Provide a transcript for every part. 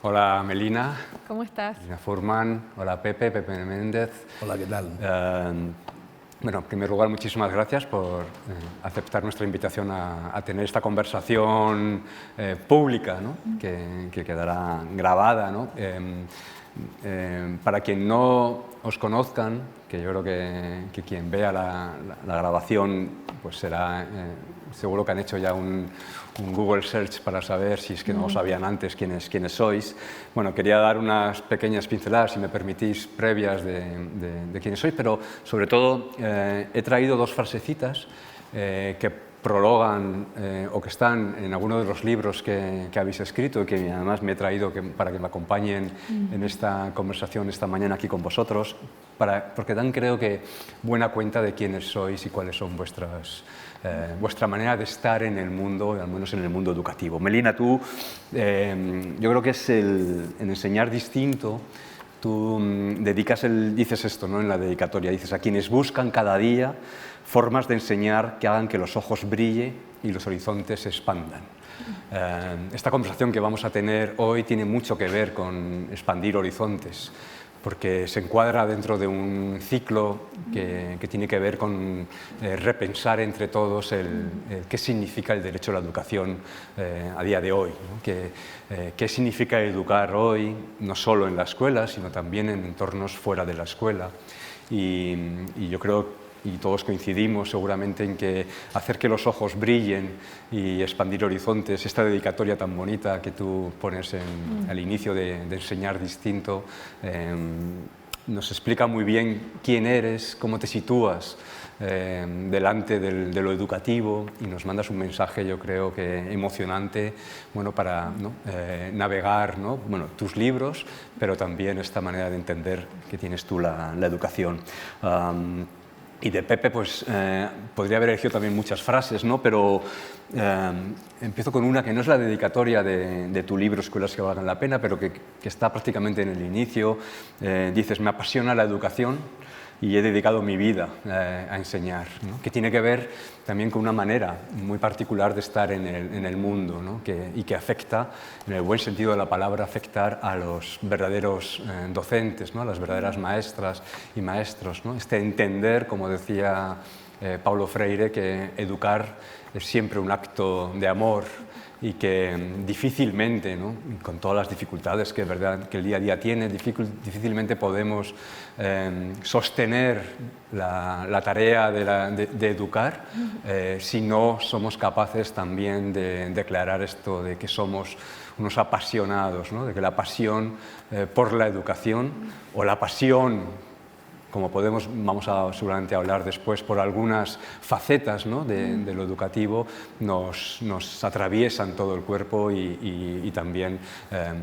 Hola Melina. ¿Cómo estás? Melina Furman. Hola Pepe Méndez. Hola, ¿qué tal? Bueno, en primer lugar, muchísimas gracias por aceptar nuestra invitación a tener esta conversación pública, ¿no? que quedará grabada, ¿no? Para quien no os conozcan, que yo creo que quien vea la grabación pues será, seguro que han hecho ya un Google Search para saber si es que no lo sabían antes quiénes sois. Bueno, quería dar unas pequeñas pinceladas, si me permitís, previas de quiénes sois, pero sobre todo he traído dos frasecitas que prologan o que están en alguno de los libros que habéis escrito y que además me he traído para que me acompañen en esta conversación esta mañana aquí con vosotros, porque dan, creo que, buena cuenta de quiénes sois y cuáles son vuestra manera de estar en el mundo, al menos en el mundo educativo. Melina, tú, yo creo que es en enseñar distinto. Tú dices esto, ¿no? En la dedicatoria, dices: a quienes buscan cada día formas de enseñar que hagan que los ojos brillen y los horizontes se expandan. Esta conversación que vamos a tener hoy tiene mucho que ver con expandir horizontes, porque se encuadra dentro de un ciclo que tiene que ver con repensar entre todos qué significa el derecho a la educación a día de hoy, ¿no? Qué significa educar hoy, no solo en la escuela, sino también en entornos fuera de la escuela. Y yo creo, y todos coincidimos seguramente, en que hacer que los ojos brillen y expandir horizontes, esta dedicatoria tan bonita que tú pones al inicio de enseñar distinto, nos explica muy bien quién eres, cómo te sitúas delante de lo educativo, y nos mandas un mensaje, yo creo que emocionante, bueno, para, ¿no? Navegar, ¿no? Bueno, tus libros, pero también esta manera de entender que tienes tú la educación. Y de Pepe, pues podría haber elegido también muchas frases, ¿no? Pero empiezo con una que no es la dedicatoria de tu libro Escuelas que valgan la pena, pero que está prácticamente en el inicio. Dices: me apasiona la educación y he dedicado mi vida a enseñar, ¿no? Que tiene que ver también con una manera muy particular de estar en el mundo, ¿no? Y que afecta, en el buen sentido de la palabra, afectar a los verdaderos docentes, ¿no? A las verdaderas maestras y maestros, ¿no? Entender, como decía Paulo Freire, que educar es siempre un acto de amor, y que difícilmente, ¿no? Con todas las dificultades que el día a día tiene, difícilmente podemos sostener la tarea de educar si no somos capaces también de declarar esto de que somos unos apasionados, ¿no? De que la pasión por la educación, o la pasión, como vamos a seguramente hablar después, por algunas facetas, ¿no? de lo educativo, nos atraviesan todo el cuerpo, y también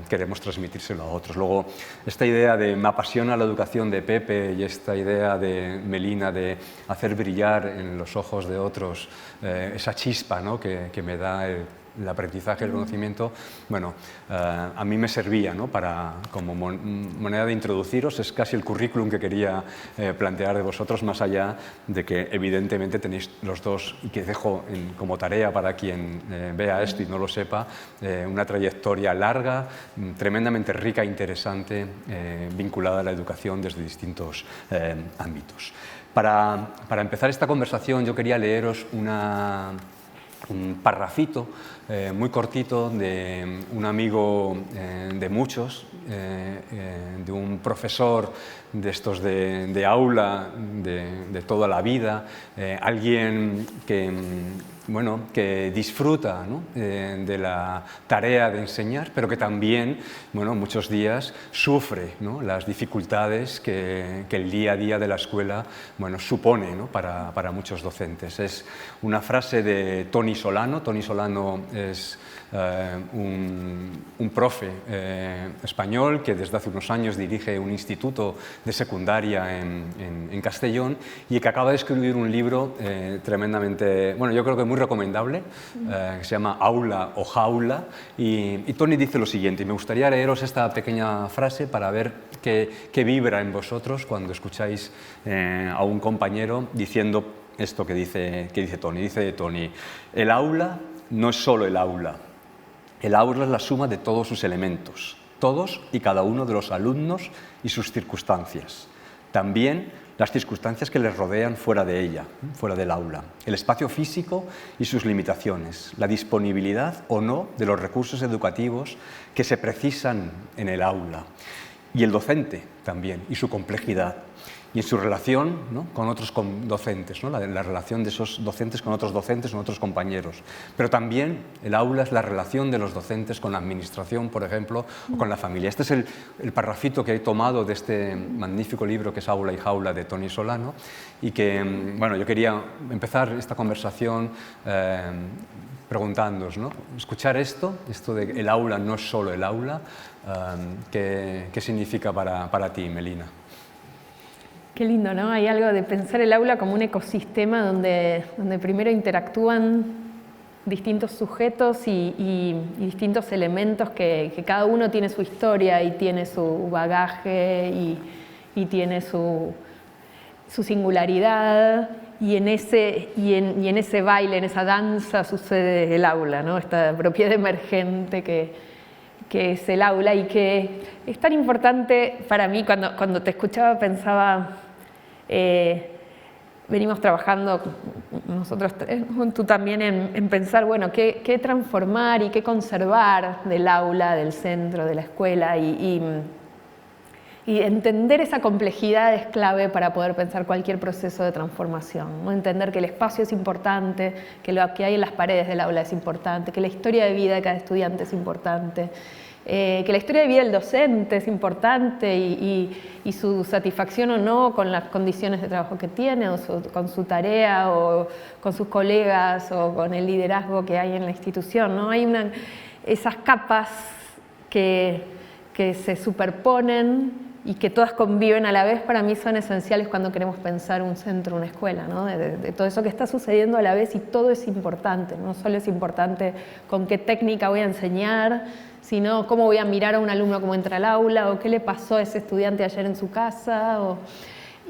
queremos transmitírselo a otros. Luego, esta idea de me apasiona la educación de Pepe, y esta idea de Melina de hacer brillar en los ojos de otros esa chispa, ¿no? que me da el aprendizaje, el conocimiento, bueno, a mí me servía, ¿no? Como manera de introduciros. Es casi el currículum que quería plantear de vosotros, más allá de que evidentemente tenéis los dos, y que dejo como tarea para quien vea esto y no lo sepa, una trayectoria larga, tremendamente rica e interesante, vinculada a la educación desde distintos ámbitos. Para empezar esta conversación, yo quería leeros un parrafito muy cortito de un amigo de muchos, de un profesor de estos de aula, de toda la vida, alguien que disfruta, ¿no? De la tarea de enseñar, pero que también, bueno, muchos días sufre, ¿no? Las dificultades que el día a día de la escuela, bueno, supone, ¿no? para muchos docentes. Es una frase de Toni Solano. Toni Solano es un profe español que desde hace unos años dirige un instituto de secundaria en Castellón, y que acaba de escribir un libro tremendamente, bueno, yo creo que muy recomendable, que se llama Aula o Jaula, y Toni dice lo siguiente, y me gustaría leeros esta pequeña frase para ver qué vibra en vosotros cuando escucháis a un compañero diciendo esto que dice Toni. Dice Toni: el aula no es solo el aula es la suma de todos sus elementos. todos y cada uno de los alumnos y sus circunstancias. También las circunstancias que les rodean fuera de ella, fuera del aula, el espacio físico y sus limitaciones, la disponibilidad o no de los recursos educativos que se precisan en el aula, y el docente también, y su complejidad, y en su relación, ¿no?, con otros docentes, ¿no?, la relación de esos docentes, con otros compañeros. Pero también el aula es la relación de los docentes con la administración, por ejemplo, o con la familia. Este es el parrafito que he tomado de este magnífico libro que es Aula y Jaula, de Toni Solano, y que, bueno, yo quería empezar esta conversación preguntándoos, ¿no?, escuchar esto de el aula no es solo el aula, ¿qué significa para ti, Melina? Qué lindo, ¿no? Hay algo de pensar el aula como un ecosistema donde primero interactúan distintos sujetos y distintos elementos que cada uno tiene su historia y tiene su bagaje y tiene su singularidad, y en ese baile, en esa danza sucede el aula, ¿no? Esta propiedad emergente que es el aula, y que es tan importante para mí. Cuando te escuchaba pensaba, venimos trabajando nosotros tres, tú también, en pensar, bueno, qué transformar y qué conservar del aula, del centro, de la escuela, y entender esa complejidad es clave para poder pensar cualquier proceso de transformación, ¿no? Entender que el espacio es importante, que lo que hay en las paredes del aula es importante, que la historia de vida de cada estudiante es importante, que la historia de vida del docente es importante, y su satisfacción o no con las condiciones de trabajo que tiene, o con su tarea, o con sus colegas, o con el liderazgo que hay en la institución, ¿no? Hay esas capas que se superponen y que todas conviven a la vez. Para mí son esenciales cuando queremos pensar un centro, una escuela, ¿no? De todo eso que está sucediendo a la vez, y todo es importante. No solo es importante con qué técnica voy a enseñar, sino cómo voy a mirar a un alumno cómo entra al aula, o qué le pasó a ese estudiante ayer en su casa.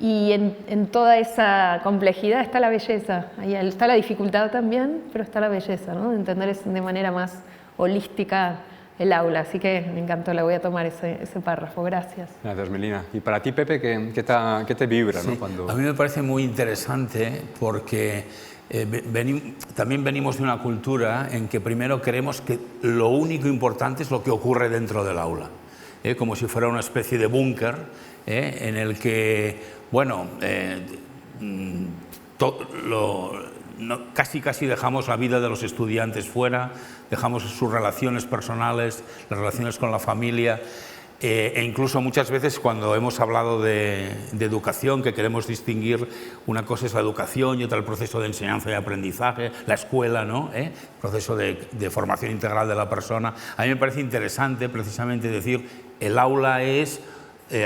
Y en toda esa complejidad está la belleza. Ahí está la dificultad también, pero está la belleza, ¿no? De entender de manera más holística el aula. Así que me encantó, le voy a tomar ese párrafo. Gracias. Gracias, Melina. Y para ti, Pepe, ¿qué te vibra? Sí, ¿no? A mí me parece muy interesante porque también venimos de una cultura en que primero creemos que lo único importante es lo que ocurre dentro del aula, como si fuera una especie de búnker en el que, bueno, casi dejamos la vida de los estudiantes fuera, dejamos sus relaciones personales, las relaciones con la familia, e incluso muchas veces cuando hemos hablado de educación, que queremos distinguir, una cosa es la educación y otra el proceso de enseñanza y aprendizaje, la escuela, ¿no? Proceso de formación integral de la persona. A mí me parece interesante precisamente decir el aula es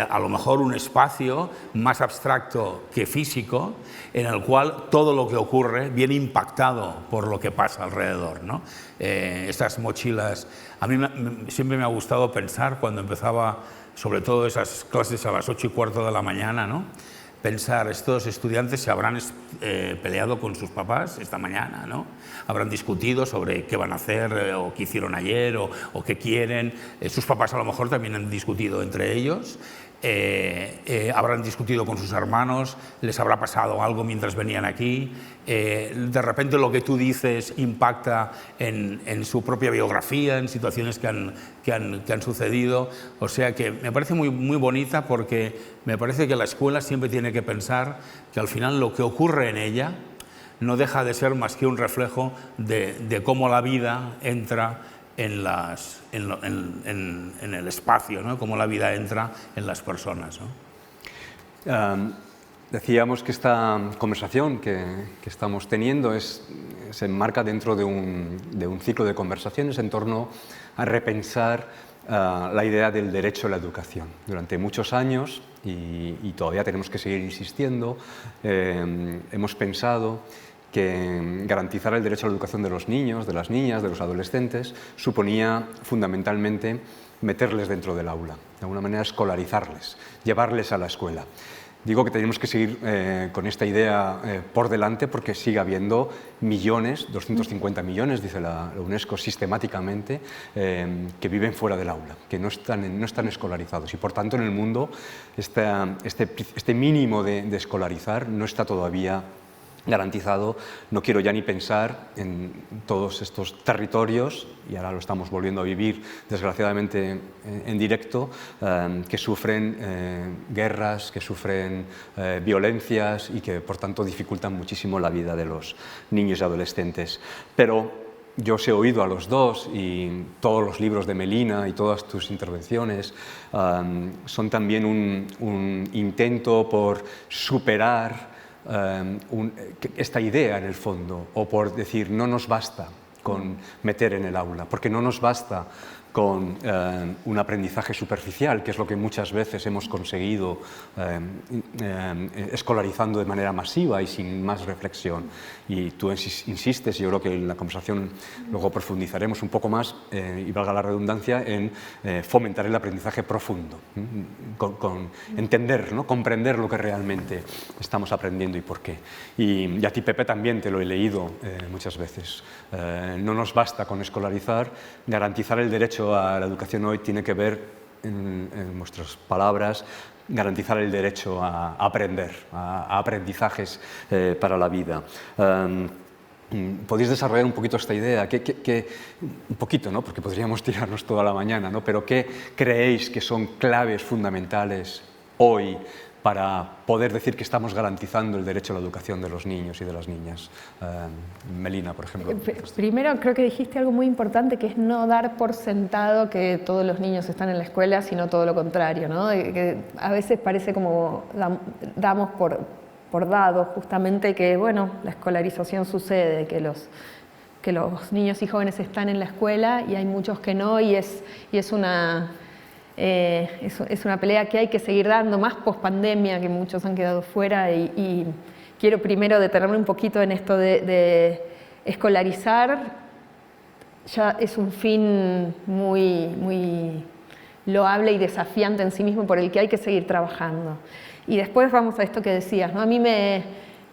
a lo mejor un espacio más abstracto que físico, en el cual todo lo que ocurre viene impactado por lo que pasa alrededor, ¿no? Estas mochilas, a mí siempre me ha gustado pensar, cuando empezaba sobre todo esas clases a las 8:15 de la mañana, ¿no?, pensar, estos estudiantes se habrán peleado con sus papás esta mañana, ¿no? Habrán discutido sobre qué van a hacer, o qué hicieron ayer, o qué quieren. Sus papás a lo mejor también han discutido entre ellos. Habrán discutido con sus hermanos, les habrá pasado algo mientras venían aquí. De repente lo que tú dices impacta en su propia biografía, en situaciones que han sucedido. O sea que me parece muy, muy bonita, porque me parece que la escuela siempre tiene que pensar que al final lo que ocurre en ella no deja de ser más que un reflejo de cómo la vida entra en el espacio, ¿no?, cómo la vida entra en las personas, ¿no? Decíamos que esta conversación que estamos teniendo se enmarca dentro de un ciclo de conversaciones en torno a repensar la idea del derecho a la educación. Durante muchos años, y todavía tenemos que seguir insistiendo, hemos pensado que garantizar el derecho a la educación de los niños, de las niñas, de los adolescentes, suponía fundamentalmente meterles dentro del aula, de alguna manera escolarizarles, llevarles a la escuela. Digo que tenemos que seguir con esta idea por delante porque sigue habiendo millones, 250 millones, dice la UNESCO sistemáticamente, que viven fuera del aula, que no están escolarizados. Y por tanto en el mundo este mínimo de escolarizar no está todavía garantizado. No quiero ya ni pensar en todos estos territorios, y ahora lo estamos volviendo a vivir desgraciadamente en directo, que sufren guerras, que sufren violencias y que por tanto dificultan muchísimo la vida de los niños y adolescentes. Pero yo os he oído a los dos y todos los libros de Melina y todas tus intervenciones son también un intento por superar esta idea en el fondo, o por decir no nos basta con meter en el aula, porque no nos basta con un aprendizaje superficial, que es lo que muchas veces hemos conseguido escolarizando de manera masiva y sin más reflexión. Y tú insistes, y yo creo que en la conversación luego profundizaremos un poco más, y valga la redundancia, en fomentar el aprendizaje profundo, con entender, ¿no? Comprender lo que realmente estamos aprendiendo y por qué. Y a ti, Pepe, también te lo he leído muchas veces. No nos basta con escolarizar, garantizar el derecho a la educación hoy tiene que ver, en vuestras palabras, garantizar el derecho a aprender, a aprendizajes para la vida. ¿Podéis desarrollar un poquito esta idea? Un poquito, ¿no? Porque podríamos tirarnos toda la mañana, ¿no? Pero ¿qué creéis que son claves fundamentales hoy para poder decir que estamos garantizando el derecho a la educación de los niños y de las niñas? Melina, por ejemplo. Primero, creo que dijiste algo muy importante, que es no dar por sentado que todos los niños están en la escuela, sino todo lo contrario, ¿no? Que a veces parece como damos por dado justamente que, bueno, la escolarización sucede, que los niños y jóvenes están en la escuela y hay muchos que no, y es una pelea que hay que seguir dando, más post-pandemia, que muchos han quedado fuera, y quiero primero detenerme un poquito en esto de escolarizar. Ya es un fin muy loable y desafiante en sí mismo por el que hay que seguir trabajando. Y después vamos a esto que decías, ¿no? A mí me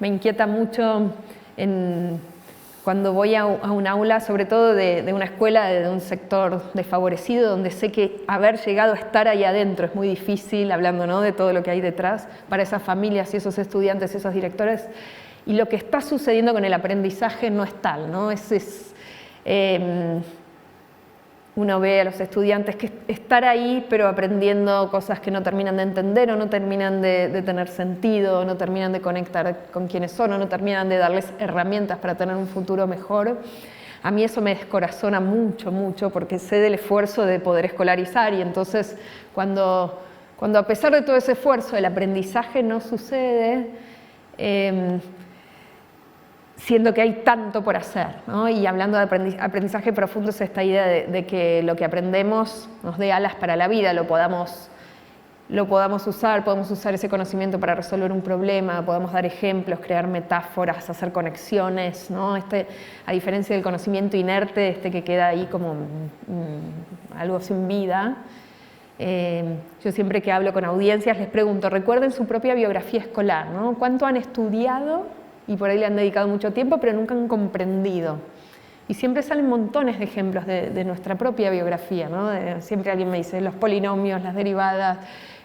inquieta mucho cuando voy a un aula, sobre todo de una escuela de un sector desfavorecido, donde sé que haber llegado a estar ahí adentro es muy difícil, hablando, ¿no?, de todo lo que hay detrás para esas familias y esos estudiantes y esos directores, y lo que está sucediendo con el aprendizaje no es tal, ¿no? Uno ve a los estudiantes que estar ahí, pero aprendiendo cosas que no terminan de entender o no terminan de tener sentido, no terminan de conectar con quienes son, o no terminan de darles herramientas para tener un futuro mejor. A mí eso me descorazona mucho, porque sé del esfuerzo de poder escolarizar, y entonces cuando a pesar de todo ese esfuerzo el aprendizaje no sucede, siendo que hay tanto por hacer, ¿no? Y hablando de aprendizaje profundo, es esta idea de que lo que aprendemos nos dé alas para la vida, lo podamos usar, podemos usar ese conocimiento para resolver un problema, podemos dar ejemplos, crear metáforas, hacer conexiones, ¿no? A diferencia del conocimiento inerte, que queda ahí como algo sin vida. Yo siempre que hablo con audiencias les pregunto, recuerden su propia biografía escolar, ¿no? ¿Cuánto han estudiado? Y por ahí le han dedicado mucho tiempo, pero nunca han comprendido. Y siempre salen montones de ejemplos de nuestra propia biografía, ¿no? Siempre alguien me dice los polinomios, las derivadas,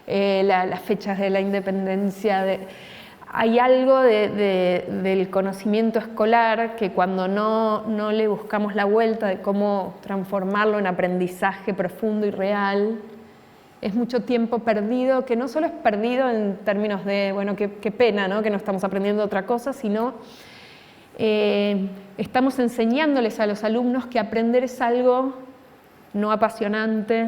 las fechas de la independencia. Hay algo del conocimiento escolar que cuando no le buscamos la vuelta de cómo transformarlo en aprendizaje profundo y real, es mucho tiempo perdido, que no solo es perdido en términos de, bueno, qué pena, ¿no?, que no estamos aprendiendo otra cosa, sino estamos enseñándoles a los alumnos que aprender es algo no apasionante,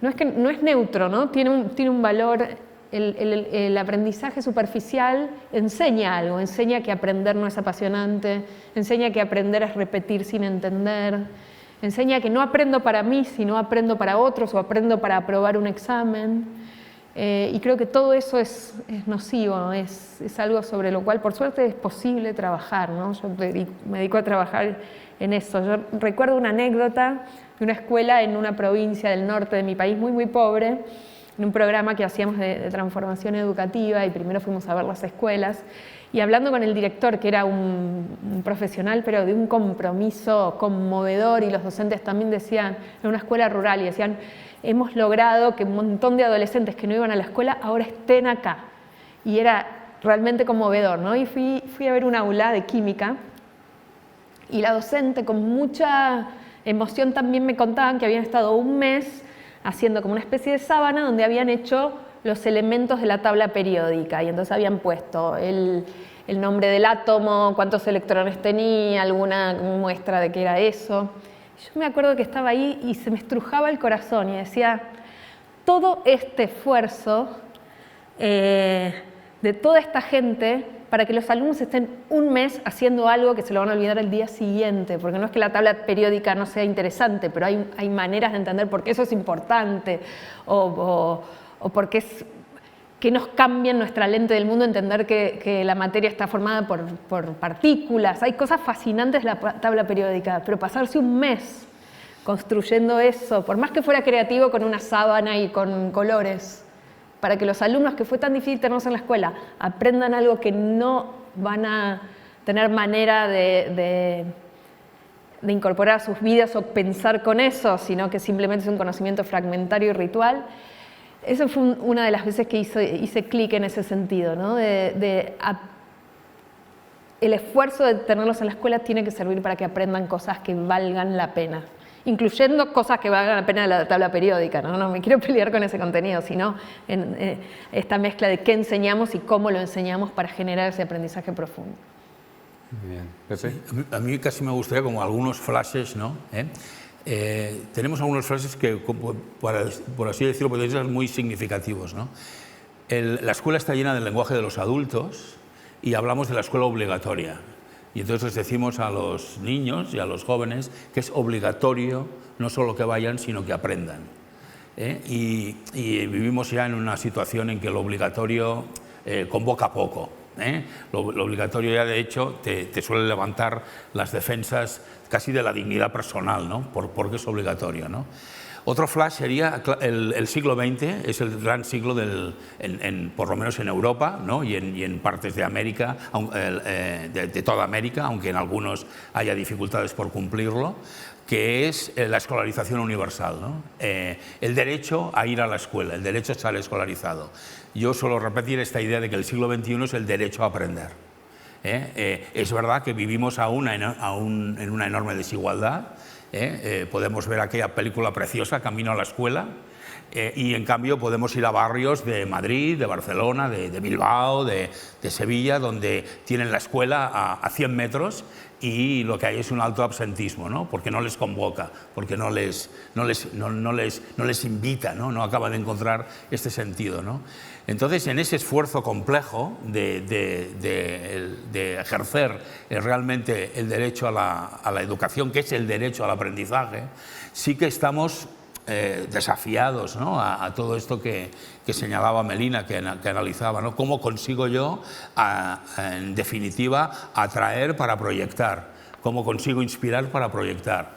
no es neutro, ¿no? Tiene un valor. El aprendizaje superficial enseña algo, enseña que aprender no es apasionante, enseña que aprender es repetir sin entender, enseña que no aprendo para mí, sino aprendo para otros, o aprendo para aprobar un examen. Y creo que todo eso es nocivo, es algo sobre lo cual por suerte es posible trabajar, ¿no? Yo me dedico a trabajar en eso. Yo recuerdo una anécdota de una escuela en una provincia del norte de mi país muy pobre, en un programa que hacíamos de transformación educativa, y primero fuimos a ver las escuelas, y hablando con el director, que era un profesional, pero de un compromiso conmovedor, y los docentes también decían, en una escuela rural, y decían, hemos logrado que un montón de adolescentes que no iban a la escuela ahora estén acá. Y era realmente conmovedor, ¿no? Y fui a ver un aula de química, y la docente con mucha emoción también me contaban que habían estado un mes haciendo como una especie de sábana donde habían hecho los elementos de la tabla periódica, y entonces habían puesto el nombre del átomo, cuántos electrones tenía, alguna muestra de qué era eso. Yo me acuerdo que estaba ahí y se me estrujaba el corazón y decía, todo este esfuerzo de toda esta gente para que los alumnos estén un mes haciendo algo que se lo van a olvidar el día siguiente, porque no es que la tabla periódica no sea interesante, pero hay maneras de entender por qué eso es importante, o porque que nos cambia en nuestra lente del mundo entender que la materia está formada por partículas. Hay cosas fascinantes de la tabla periódica, pero pasarse un mes construyendo eso, por más que fuera creativo con una sábana y con colores, para que los alumnos, que fue tan difícil tenerlos en la escuela, aprendan algo que no van a tener manera de incorporar a sus vidas o pensar con eso, sino que simplemente es un conocimiento fragmentario y ritual. Eso fue una de las veces que hice clic en ese sentido, ¿no? El esfuerzo de tenerlos en la escuela tiene que servir para que aprendan cosas que valgan la pena, incluyendo cosas que valgan la pena de la tabla periódica, ¿no? No me quiero pelear con ese contenido, sino en esta mezcla de qué enseñamos y cómo lo enseñamos para generar ese aprendizaje profundo. Muy bien. ¿Pepe? Sí, a mí casi me gustaría como algunos flashes, ¿no? Tenemos algunos flashes que, por así decirlo, pueden ser muy significativos, ¿no? La escuela está llena del lenguaje de los adultos y hablamos de la escuela obligatoria. Y entonces les decimos a los niños y a los jóvenes que es obligatorio no solo que vayan, sino que aprendan. Y vivimos ya en una situación en que lo obligatorio convoca poco. Lo obligatorio ya, de hecho, te suele levantar las defensas casi de la dignidad personal, ¿no? Porque es obligatorio, ¿no? Otro flash sería el siglo XX, es el gran siglo por lo menos en Europa, ¿no? y en partes de América, de toda América, aunque en algunos haya dificultades por cumplirlo, que es la escolarización universal, ¿no? El derecho a ir a la escuela, el derecho a estar escolarizado. Yo suelo repetir esta idea de que el siglo XXI es el derecho a aprender. Es verdad que vivimos aún en una enorme desigualdad. Podemos ver aquella película preciosa, Camino a la escuela, y en cambio podemos ir a barrios de Madrid, de Barcelona, de Bilbao, de Sevilla, donde tienen la escuela a 100 metros y lo que hay es un alto absentismo, ¿no? Porque no les convoca, porque no les invita, ¿no? Acaba de encontrar este sentido, ¿no? Entonces, en ese esfuerzo complejo de ejercer realmente el derecho a la educación, que es el derecho al aprendizaje, sí que estamos desafiados, ¿no? a todo esto que señalaba Melina, que analizaba, ¿no? ¿Cómo consigo yo, en definitiva, atraer para proyectar? ¿Cómo consigo inspirar para proyectar?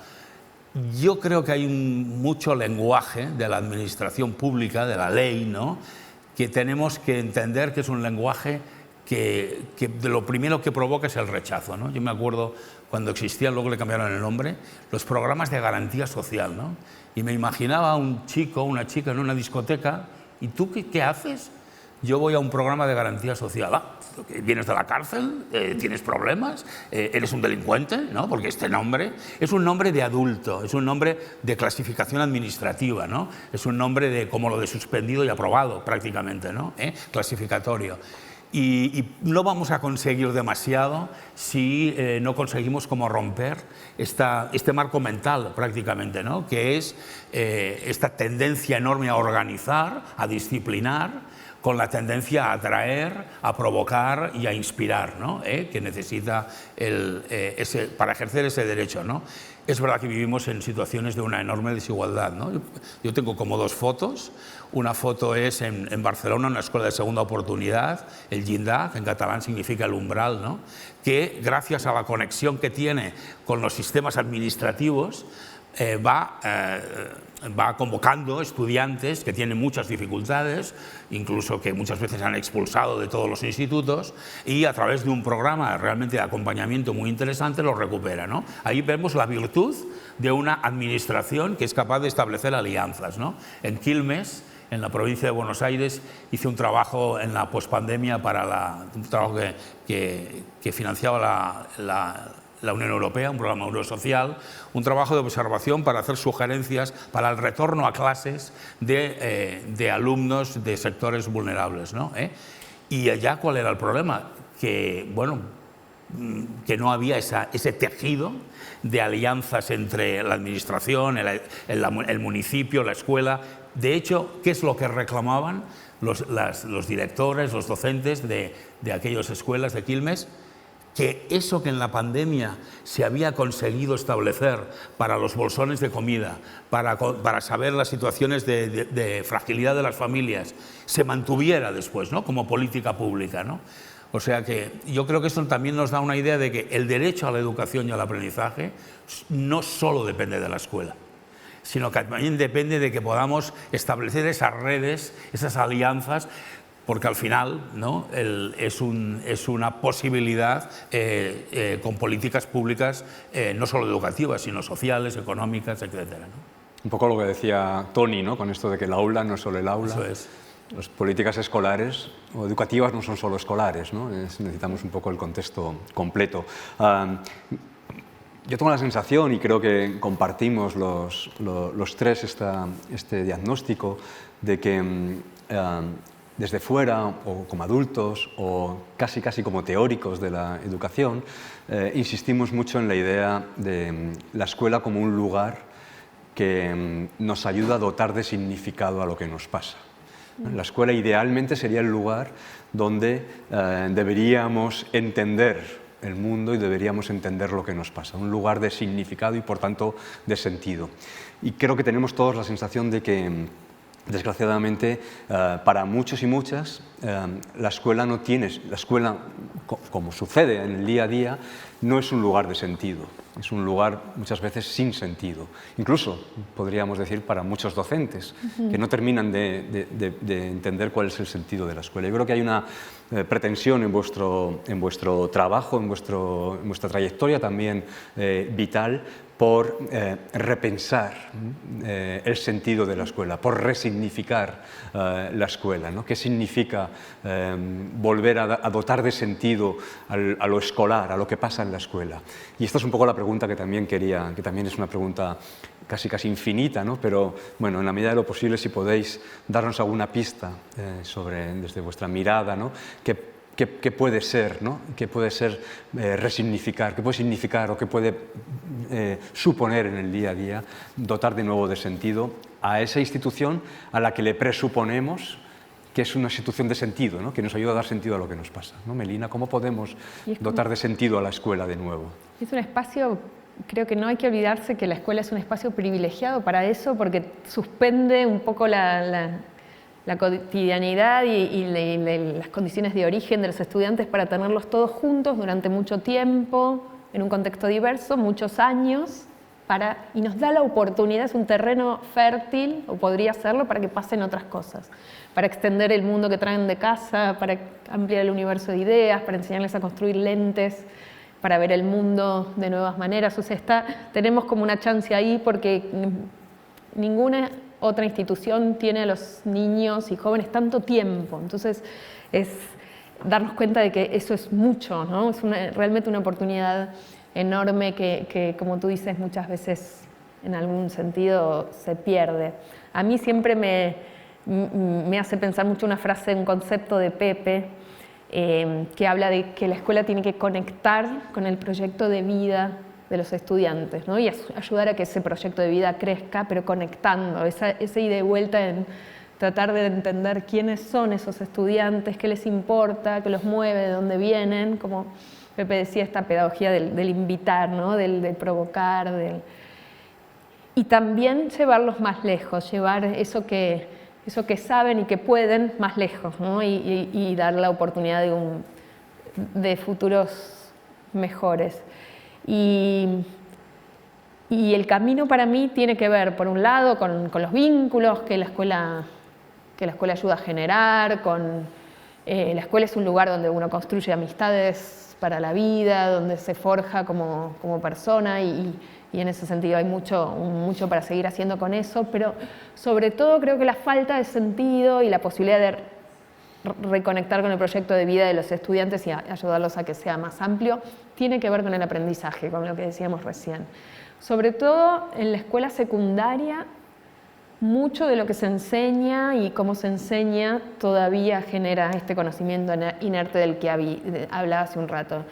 Yo creo que hay mucho lenguaje de la administración pública, de la ley, ¿no? que tenemos que entender que es un lenguaje que lo primero que provoca es el rechazo, ¿no? Yo me acuerdo cuando existían, luego le cambiaron el nombre, los programas de garantía social, ¿no? Y me imaginaba a un chico, una chica en una discoteca, ¿y tú qué haces? Yo voy a un programa de garantía social. ¿Vienes de la cárcel? ¿Tienes problemas? ¿Eres un delincuente? ¿No? Porque este nombre es un nombre de adulto, es un nombre de clasificación administrativa, ¿no? Es un nombre como lo de suspendido y aprobado prácticamente, ¿no? Clasificatorio. Y no vamos a conseguir demasiado si no conseguimos como romper este marco mental prácticamente, ¿no? Que es esta tendencia enorme a organizar, a disciplinar, con la tendencia a atraer, a provocar y a inspirar, ¿no? Que necesita para ejercer ese derecho, ¿no? Es verdad que vivimos en situaciones de una enorme desigualdad, ¿no? Yo tengo como dos fotos. Una foto es en Barcelona, una escuela de segunda oportunidad, el llindar, que en catalán significa el umbral, ¿no? Que gracias a la conexión que tiene con los sistemas administrativos, va convocando estudiantes que tienen muchas dificultades, incluso que muchas veces han expulsado de todos los institutos, y a través de un programa realmente de acompañamiento muy interesante los recupera, ¿no? Ahí vemos la virtud de una administración que es capaz de establecer alianzas, ¿no? En Quilmes, en la provincia de Buenos Aires, hice un trabajo en la pospandemia un trabajo que financiaba la Unión Europea, un programa eurosocial, un trabajo de observación para hacer sugerencias para el retorno a clases de alumnos de sectores vulnerables, ¿no? Y allá, ¿cuál era el problema? Que, bueno, que no había ese tejido de alianzas entre la administración, el municipio, la escuela. De hecho, ¿qué es lo que reclamaban los directores, los docentes de aquellas escuelas de Quilmes? Que eso que en la pandemia se había conseguido establecer para los bolsones de comida, para saber las situaciones de fragilidad de las familias, se mantuviera después, ¿no? Como política pública, ¿no? O sea que yo creo que esto también nos da una idea de que el derecho a la educación y al aprendizaje no solo depende de la escuela, sino que también depende de que podamos establecer esas redes, esas alianzas, porque al final, ¿no? es una posibilidad con políticas públicas no solo educativas, sino sociales, económicas, etcétera, ¿no? Un poco lo que decía Tony, ¿no? Con esto de que el aula no es solo el aula. Eso es. Las políticas escolares o educativas no son solo escolares, ¿no? Necesitamos un poco el contexto completo. Yo tengo la sensación, y creo que compartimos los tres este diagnóstico, de que desde fuera, o como adultos, o casi como teóricos de la educación, insistimos mucho en la idea de la escuela como un lugar que nos ayuda a dotar de significado a lo que nos pasa. La escuela idealmente sería el lugar donde deberíamos entender el mundo y deberíamos entender lo que nos pasa, un lugar de significado y por tanto de sentido. Y creo que tenemos todos la sensación de que, desgraciadamente, para muchos y muchas, la escuela, como sucede en el día a día, no es un lugar de sentido, es un lugar muchas veces sin sentido. Incluso, podríamos decir, para muchos docentes, que no terminan de entender cuál es el sentido de la escuela. Yo creo que hay una pretensión en vuestro trabajo, en vuestra trayectoria también vital, por repensar el sentido de la escuela, por resignificar la escuela, ¿no? ¿Qué significa volver a dotar de sentido a lo escolar, a lo que pasa en la escuela? Y esta es un poco la pregunta que también quería, que también es una pregunta casi infinita, ¿no? Pero bueno, en la medida de lo posible, si podéis darnos alguna pista desde vuestra mirada, ¿no? ¿Qué puede ser, ¿no? ¿Qué puede ser resignificar? ¿Qué puede significar o qué puede suponer en el día a día dotar de nuevo de sentido a esa institución a la que le presuponemos que es una institución de sentido, ¿no? Que nos ayuda a dar sentido a lo que nos pasa, ¿no? Melina, ¿cómo podemos dotar de sentido a la escuela de nuevo? Es un espacio, creo que no hay que olvidarse que la escuela es un espacio privilegiado para eso, porque suspende un poco la cotidianidad y las condiciones de origen de los estudiantes para tenerlos todos juntos durante mucho tiempo, en un contexto diverso, muchos años, y nos da la oportunidad, es un terreno fértil, o podría serlo, para que pasen otras cosas, para extender el mundo que traen de casa, para ampliar el universo de ideas, para enseñarles a construir lentes, para ver el mundo de nuevas maneras. O sea, tenemos como una chance ahí, porque ninguna otra institución tiene a los niños y jóvenes tanto tiempo. Entonces, es darnos cuenta de que eso es mucho, ¿no? Es realmente una oportunidad enorme que, como tú dices, muchas veces en algún sentido se pierde. A mí siempre me hace pensar mucho una frase, un concepto de Pepe, que habla de que la escuela tiene que conectar con el proyecto de vida de los estudiantes, ¿no? Y ayudar a que ese proyecto de vida crezca, pero conectando, esa ida y vuelta en tratar de entender quiénes son esos estudiantes, qué les importa, qué los mueve, de dónde vienen, como Pepe decía, esta pedagogía del invitar, ¿no? del provocar, y también llevarlos más lejos, llevar eso que saben y que pueden más lejos, ¿no? y dar la oportunidad de futuros mejores. Y Y el camino para mí tiene que ver, por un lado, con los vínculos que la escuela ayuda a generar, la escuela es un lugar donde uno construye amistades para la vida, donde se forja como persona y en ese sentido hay mucho para seguir haciendo con eso, pero sobre todo creo que la falta de sentido y la posibilidad de reconectar con el proyecto de vida de los estudiantes y ayudarlos a que sea más amplio, tiene que ver con el aprendizaje, con lo que decíamos recién. Sobre todo en la escuela secundaria, mucho de lo que se enseña y cómo se enseña todavía genera este conocimiento inerte del que hablaba hace un rato.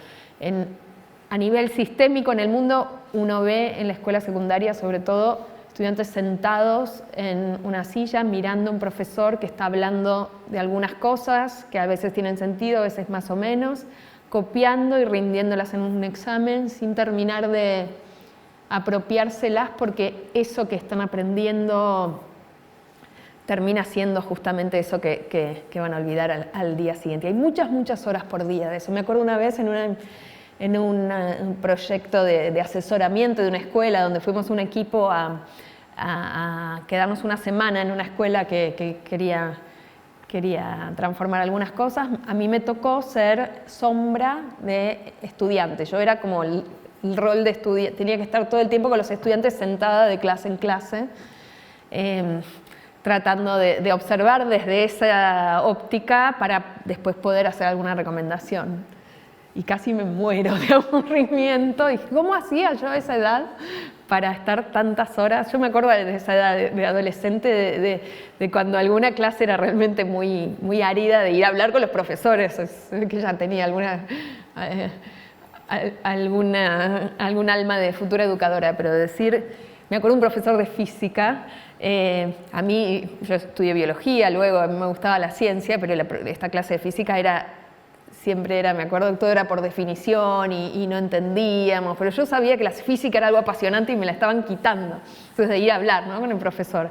A nivel sistémico en el mundo, uno ve en la escuela secundaria sobre todo estudiantes sentados en una silla mirando a un profesor que está hablando de algunas cosas que a veces tienen sentido, a veces más o menos, copiando y rindiéndolas en un examen sin terminar de apropiárselas porque eso que están aprendiendo termina siendo justamente eso que van a olvidar al día siguiente. Hay muchas horas por día de eso. Me acuerdo una vez en un proyecto de asesoramiento de una escuela donde fuimos un equipo a quedarnos una semana en una escuela que quería transformar algunas cosas. A mí me tocó ser sombra de estudiante. Yo era como el rol de estudiante, tenía que estar todo el tiempo con los estudiantes sentada de clase en clase, tratando de observar desde esa óptica para después poder hacer alguna recomendación. Y casi me muero de aburrimiento. Y ¿cómo hacía yo a esa edad para estar tantas horas? Yo me acuerdo de esa edad de adolescente, de cuando alguna clase era realmente muy árida, de ir a hablar con los profesores, que ya tenía algún alma de futura educadora, pero me acuerdo un profesor de física, a mí, yo estudié biología, luego a mí me gustaba la ciencia, pero esta clase de física siempre era, me acuerdo que todo era por definición y no entendíamos, pero yo sabía que la física era algo apasionante y me la estaban quitando, entonces de ir a hablar, ¿no?, con el profesor.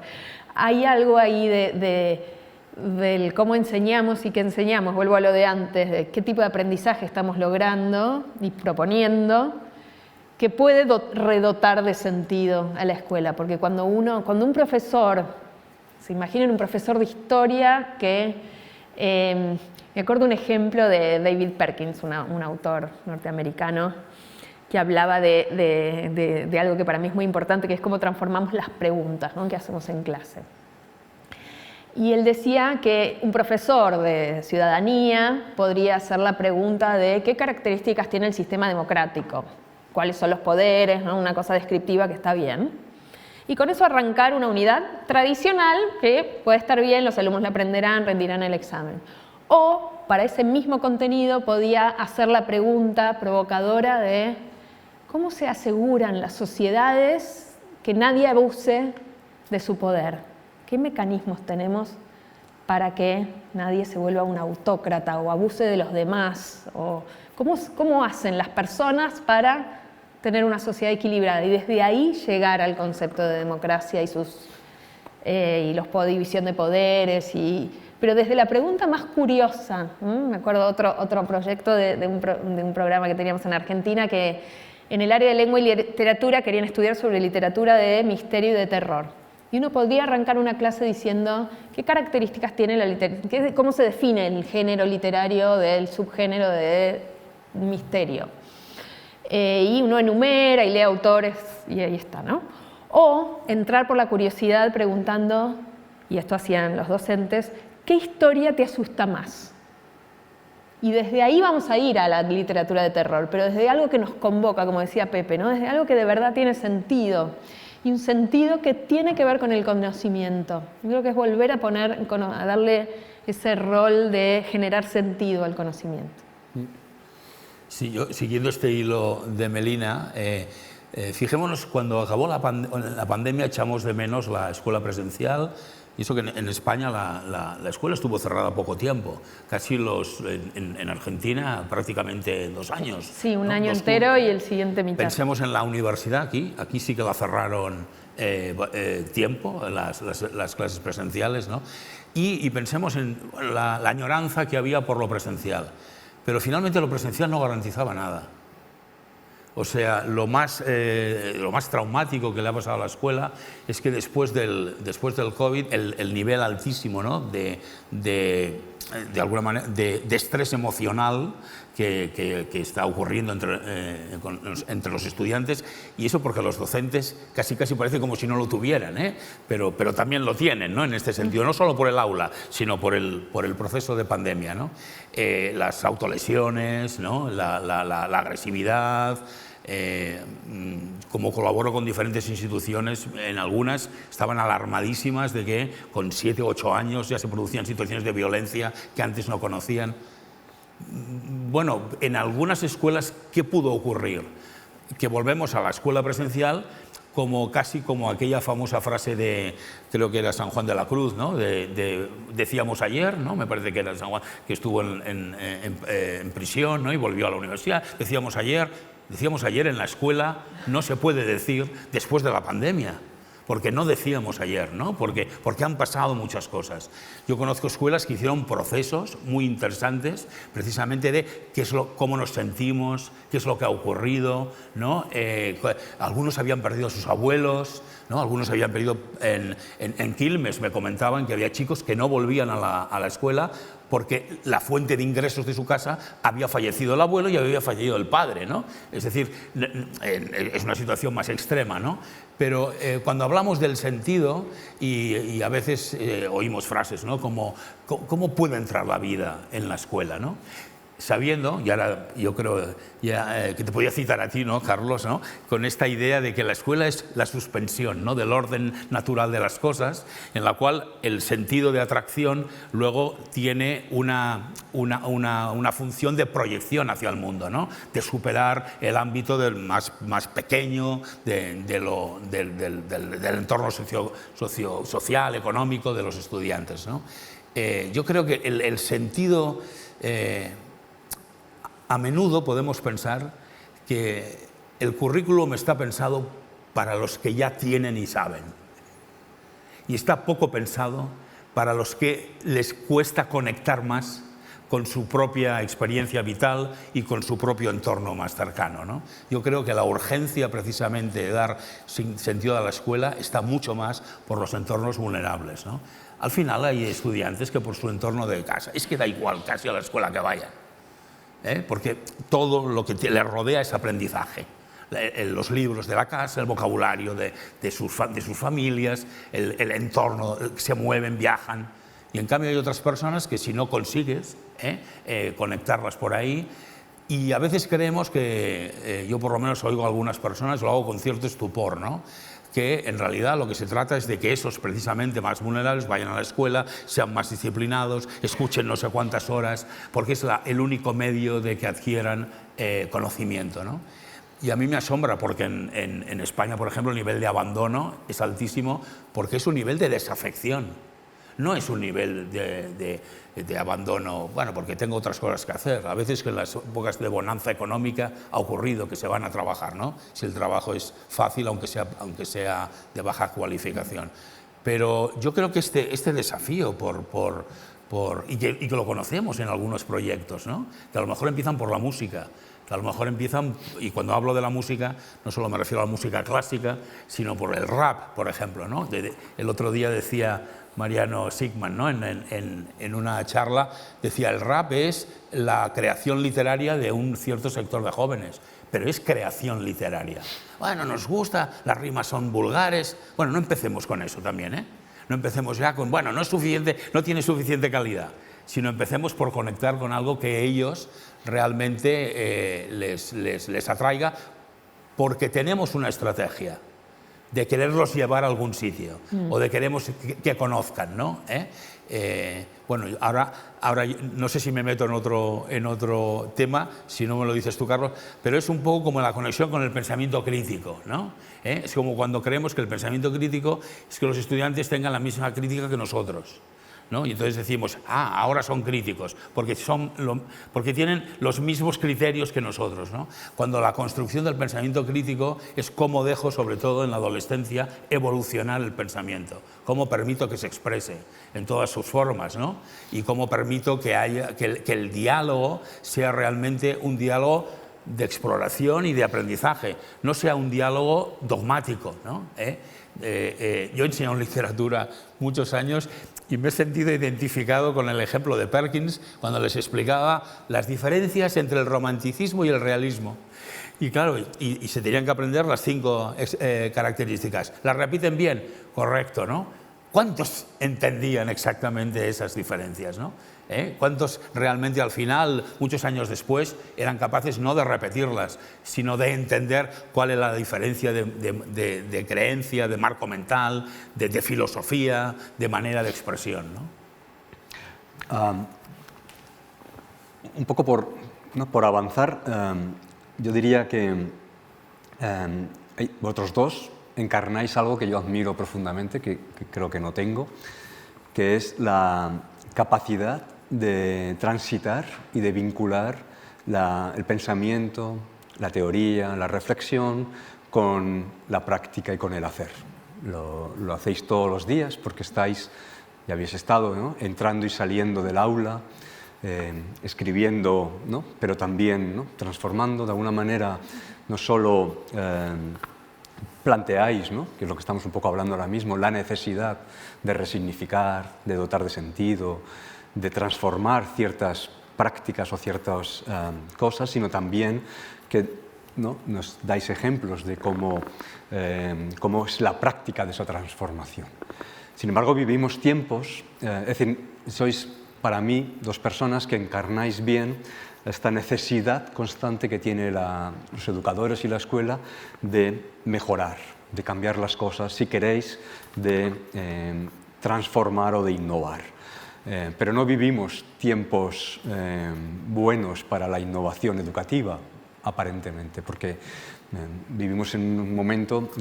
Hay algo ahí del cómo enseñamos y qué enseñamos, vuelvo a lo de antes, de qué tipo de aprendizaje estamos logrando y proponiendo, que puede redotar de sentido a la escuela, porque cuando un profesor, se imaginen un profesor de historia que, me acuerdo un ejemplo de David Perkins, un autor norteamericano, que hablaba de algo que para mí es muy importante, que es cómo transformamos las preguntas, ¿no?, que hacemos en clase. Y él decía que un profesor de ciudadanía podría hacer la pregunta de qué características tiene el sistema democrático, cuáles son los poderes, ¿no?, una cosa descriptiva que está bien. Y con eso arrancar una unidad tradicional que puede estar bien, los alumnos la aprenderán, rendirán el examen. O para ese mismo contenido podía hacer la pregunta provocadora de cómo se aseguran las sociedades que nadie abuse de su poder. ¿Qué mecanismos tenemos para que nadie se vuelva un autócrata o abuse de los demás? O ¿cómo hacen las personas para tener una sociedad equilibrada? Y desde ahí llegar al concepto de democracia y división de poderes, pero desde la pregunta más curiosa. Me acuerdo otro proyecto de un programa que teníamos en Argentina que en el área de lengua y literatura querían estudiar sobre literatura de misterio y de terror. Y uno podría arrancar una clase diciendo qué características tiene la literatura, cómo se define el género literario del subgénero de misterio. Y uno enumera y lee autores y ahí está, ¿no? O entrar por la curiosidad preguntando, y esto hacían los docentes, ¿qué historia te asusta más? Y desde ahí vamos a ir a la literatura de terror, pero desde algo que nos convoca, como decía Pepe, ¿no?, desde algo que de verdad tiene sentido. Y un sentido que tiene que ver con el conocimiento. Yo creo que es volver a darle ese rol de generar sentido al conocimiento. Sí, siguiendo este hilo de Melina, fijémonos, cuando acabó la pandemia echamos de menos la escuela presencial, y eso que en España la escuela estuvo cerrada poco tiempo, casi en Argentina prácticamente 2 años. Sí, un año entero y el siguiente mitad. Pensemos en la universidad, aquí sí que la cerraron tiempo, las clases presenciales, ¿no? Y pensemos en la añoranza que había por lo presencial, pero finalmente lo presencial no garantizaba nada. O sea, lo más traumático que le ha pasado a la escuela es que después del COVID, el nivel altísimo, ¿no?, de alguna manera, de estrés emocional que está ocurriendo entre los estudiantes, y eso porque los docentes casi parece como si no lo tuvieran, pero también lo tienen, ¿no?, en este sentido, no solo por el aula, sino por el proceso de pandemia, ¿no? Las autolesiones, ¿no?, la agresividad. Como colaboro con diferentes instituciones, en algunas estaban alarmadísimas de que con 7 u 8 años ya se producían situaciones de violencia que antes no conocían. Bueno, en algunas escuelas, ¿qué pudo ocurrir? Que volvemos a la escuela presencial casi como aquella famosa frase de, creo que era San Juan de la Cruz, ¿no?, decíamos ayer, ¿no?, me parece que era San Juan, que estuvo en prisión, ¿no?, y volvió a la universidad. Decíamos ayer en la escuela, no se puede decir después de la pandemia, porque no decíamos ayer, ¿no?, porque han pasado muchas cosas. Yo conozco escuelas que hicieron procesos muy interesantes precisamente de cómo nos sentimos, qué es lo que ha ocurrido, ¿no? Algunos habían perdido a sus abuelos, ¿no? Algunos habían perdido en Quilmes, me comentaban que había chicos que no volvían a la escuela porque la fuente de ingresos de su casa había fallecido el abuelo y había fallecido el padre, ¿no? Es decir, es una situación más extrema, ¿no? Pero cuando hablamos del sentido, y a veces oímos frases, ¿no?, como ¿cómo puede entrar la vida en la escuela?, ¿no?, sabiendo, y ahora yo creo que te podía citar a ti, ¿no, Carlos?, ¿no?, con esta idea de que la escuela es la suspensión, ¿no?, del orden natural de las cosas, en la cual el sentido de atracción luego tiene una función de proyección hacia el mundo, ¿no?, de superar el ámbito más pequeño del entorno social, económico de los estudiantes, ¿no? Yo creo que el sentido... A menudo podemos pensar que el currículum está pensado para los que ya tienen y saben, y está poco pensado para los que les cuesta conectar más con su propia experiencia vital y con su propio entorno más cercano, ¿no? Yo creo que la urgencia precisamente de dar sentido a la escuela está mucho más por los entornos vulnerables, ¿no? Al final hay estudiantes que por su entorno de casa, es que da igual casi a la escuela que vayan, porque todo lo que les rodea es aprendizaje. Los libros de la casa, el vocabulario de sus familias, el entorno, se mueven, viajan. Y en cambio hay otras personas que si no consigues conectarlas por ahí, y a veces creemos que, yo por lo menos oigo a algunas personas, lo hago con cierto estupor, ¿no?, que en realidad lo que se trata es de que esos precisamente más vulnerables vayan a la escuela, sean más disciplinados, escuchen no sé cuántas horas, porque es el único medio de que adquieran conocimiento, ¿no? Y a mí me asombra porque en España, por ejemplo, el nivel de abandono es altísimo porque es un nivel de desafección. No es un nivel de abandono, bueno, porque tengo otras cosas que hacer. A veces que en las épocas de bonanza económica ha ocurrido que se van a trabajar, ¿no?, si el trabajo es fácil, aunque sea de baja cualificación. Pero yo creo que este desafío y que lo conocemos en algunos proyectos, ¿no?, que a lo mejor empiezan por la música, que a lo mejor empiezan, y cuando hablo de la música no solo me refiero a la música clásica, sino por el rap, por ejemplo, ¿no? El otro día decía Mariano Sigman, ¿no?, en una charla, decía, el rap es la creación literaria de un cierto sector de jóvenes, pero es creación literaria. Bueno, nos gusta, las rimas son vulgares. Bueno, no empecemos con eso también, No empecemos ya con, bueno, no es suficiente, no tiene suficiente calidad, sino empecemos por conectar con algo que ellos realmente les atraiga, porque tenemos una estrategia de quererlos llevar a algún sitio o de queremos que conozcan, ¿no? Bueno, ahora no sé si me meto en otro tema, si no me lo dices tú, Carlos, pero es un poco como la conexión con el pensamiento crítico, ¿no? Es como cuando creemos que el pensamiento crítico es que los estudiantes tengan la misma crítica que nosotros, ¿no? Y entonces decimos, ahora son críticos, porque tienen los mismos criterios que nosotros, ¿no? Cuando la construcción del pensamiento crítico es cómo dejo, sobre todo en la adolescencia, evolucionar el pensamiento, cómo permito que se exprese en todas sus formas, ¿no? Y cómo permito que el diálogo sea realmente un diálogo de exploración y de aprendizaje, no sea un diálogo dogmático, ¿no? Yo he enseñado literatura muchos años y me he sentido identificado con el ejemplo de Perkins cuando les explicaba las diferencias entre el romanticismo y el realismo. Y claro, y se tenían que aprender las 5 características. ¿Las repiten bien? Correcto, ¿no? ¿Cuántos entendían exactamente esas diferencias, ¿no? ¿Cuántos realmente al final, muchos años después, eran capaces no de repetirlas, sino de entender cuál es la diferencia de creencia, de marco mental, de filosofía, de manera de expresión, ¿no? Un poco por avanzar, yo diría que vosotros dos encarnáis algo que yo admiro profundamente, que creo que no tengo, que es la capacidad de transitar y de vincular el pensamiento, la teoría, la reflexión con la práctica y con el hacer. Lo hacéis todos los días porque estáis, ya habéis estado, ¿no?, entrando y saliendo del aula, escribiendo, ¿no?, pero también, ¿no?, transformando de alguna manera. No solo planteáis, ¿no?, que es lo que estamos un poco hablando ahora mismo, la necesidad de resignificar, de dotar de sentido, de transformar ciertas prácticas o ciertas cosas, sino también que, ¿no?, nos dais ejemplos de cómo es la práctica de esa transformación. Sin embargo, vivimos tiempos, es decir, sois para mí dos personas que encarnáis bien esta necesidad constante que tienen los educadores y la escuela de mejorar, de cambiar las cosas, si queréis, de transformar o de innovar. Pero no vivimos tiempos buenos para la innovación educativa, aparentemente, porque vivimos en un momento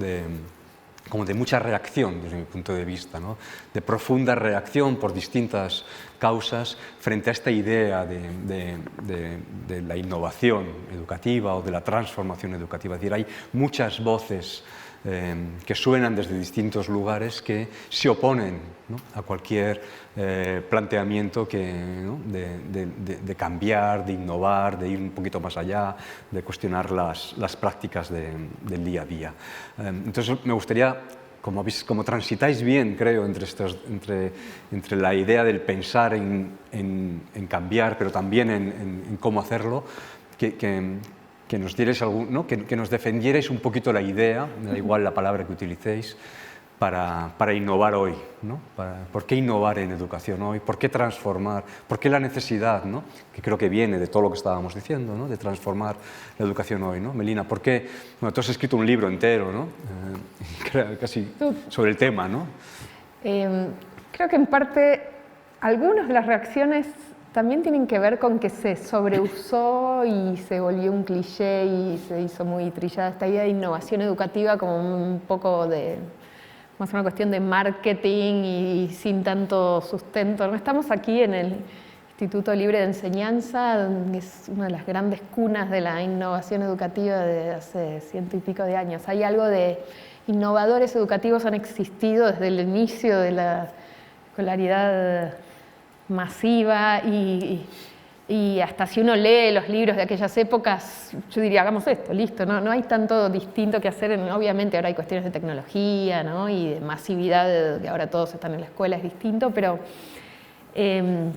como de mucha reacción, desde mi punto de vista, ¿no?, de profunda reacción por distintas causas frente a esta idea de la innovación educativa o de la transformación educativa. Es decir, hay muchas voces que suenan desde distintos lugares que se oponen, ¿no?, a cualquier planteamiento ¿no?, de cambiar, de innovar, de ir un poquito más allá, de cuestionar las prácticas del día a día. Entonces me gustaría, como transitáis bien, creo, entre la idea del pensar en cambiar, pero también en cómo hacerlo, que nos dierais ¿no?, que nos defendierais un poquito la idea, me da igual la palabra que utilicéis, para innovar hoy, ¿no? ¿Por qué innovar en educación hoy? ¿Por qué transformar? ¿Por qué la necesidad, ¿no?, que creo que viene de todo lo que estábamos diciendo, ¿no?, de transformar la educación hoy, ¿no? Melina, ¿por qué? Bueno, tú has escrito un libro entero, ¿no?, casi sobre el tema, ¿no? Creo que en parte algunas de las reacciones también tienen que ver con que se sobreusó y se volvió un cliché y se hizo muy trillada esta idea de innovación educativa como un poco más una cuestión de marketing y sin tanto sustento. Estamos aquí en el Instituto Libre de Enseñanza, que es una de las grandes cunas de la innovación educativa de hace 100 y pico de años. Hay algo de innovadores educativos han existido desde el inicio de la escolaridad masiva y hasta si uno lee los libros de aquellas épocas, yo diría, hagamos esto, listo, no hay tanto distinto que hacer. Obviamente ahora hay cuestiones de tecnología, ¿no?, y de masividad, que ahora todos están en la escuela, es distinto, pero creo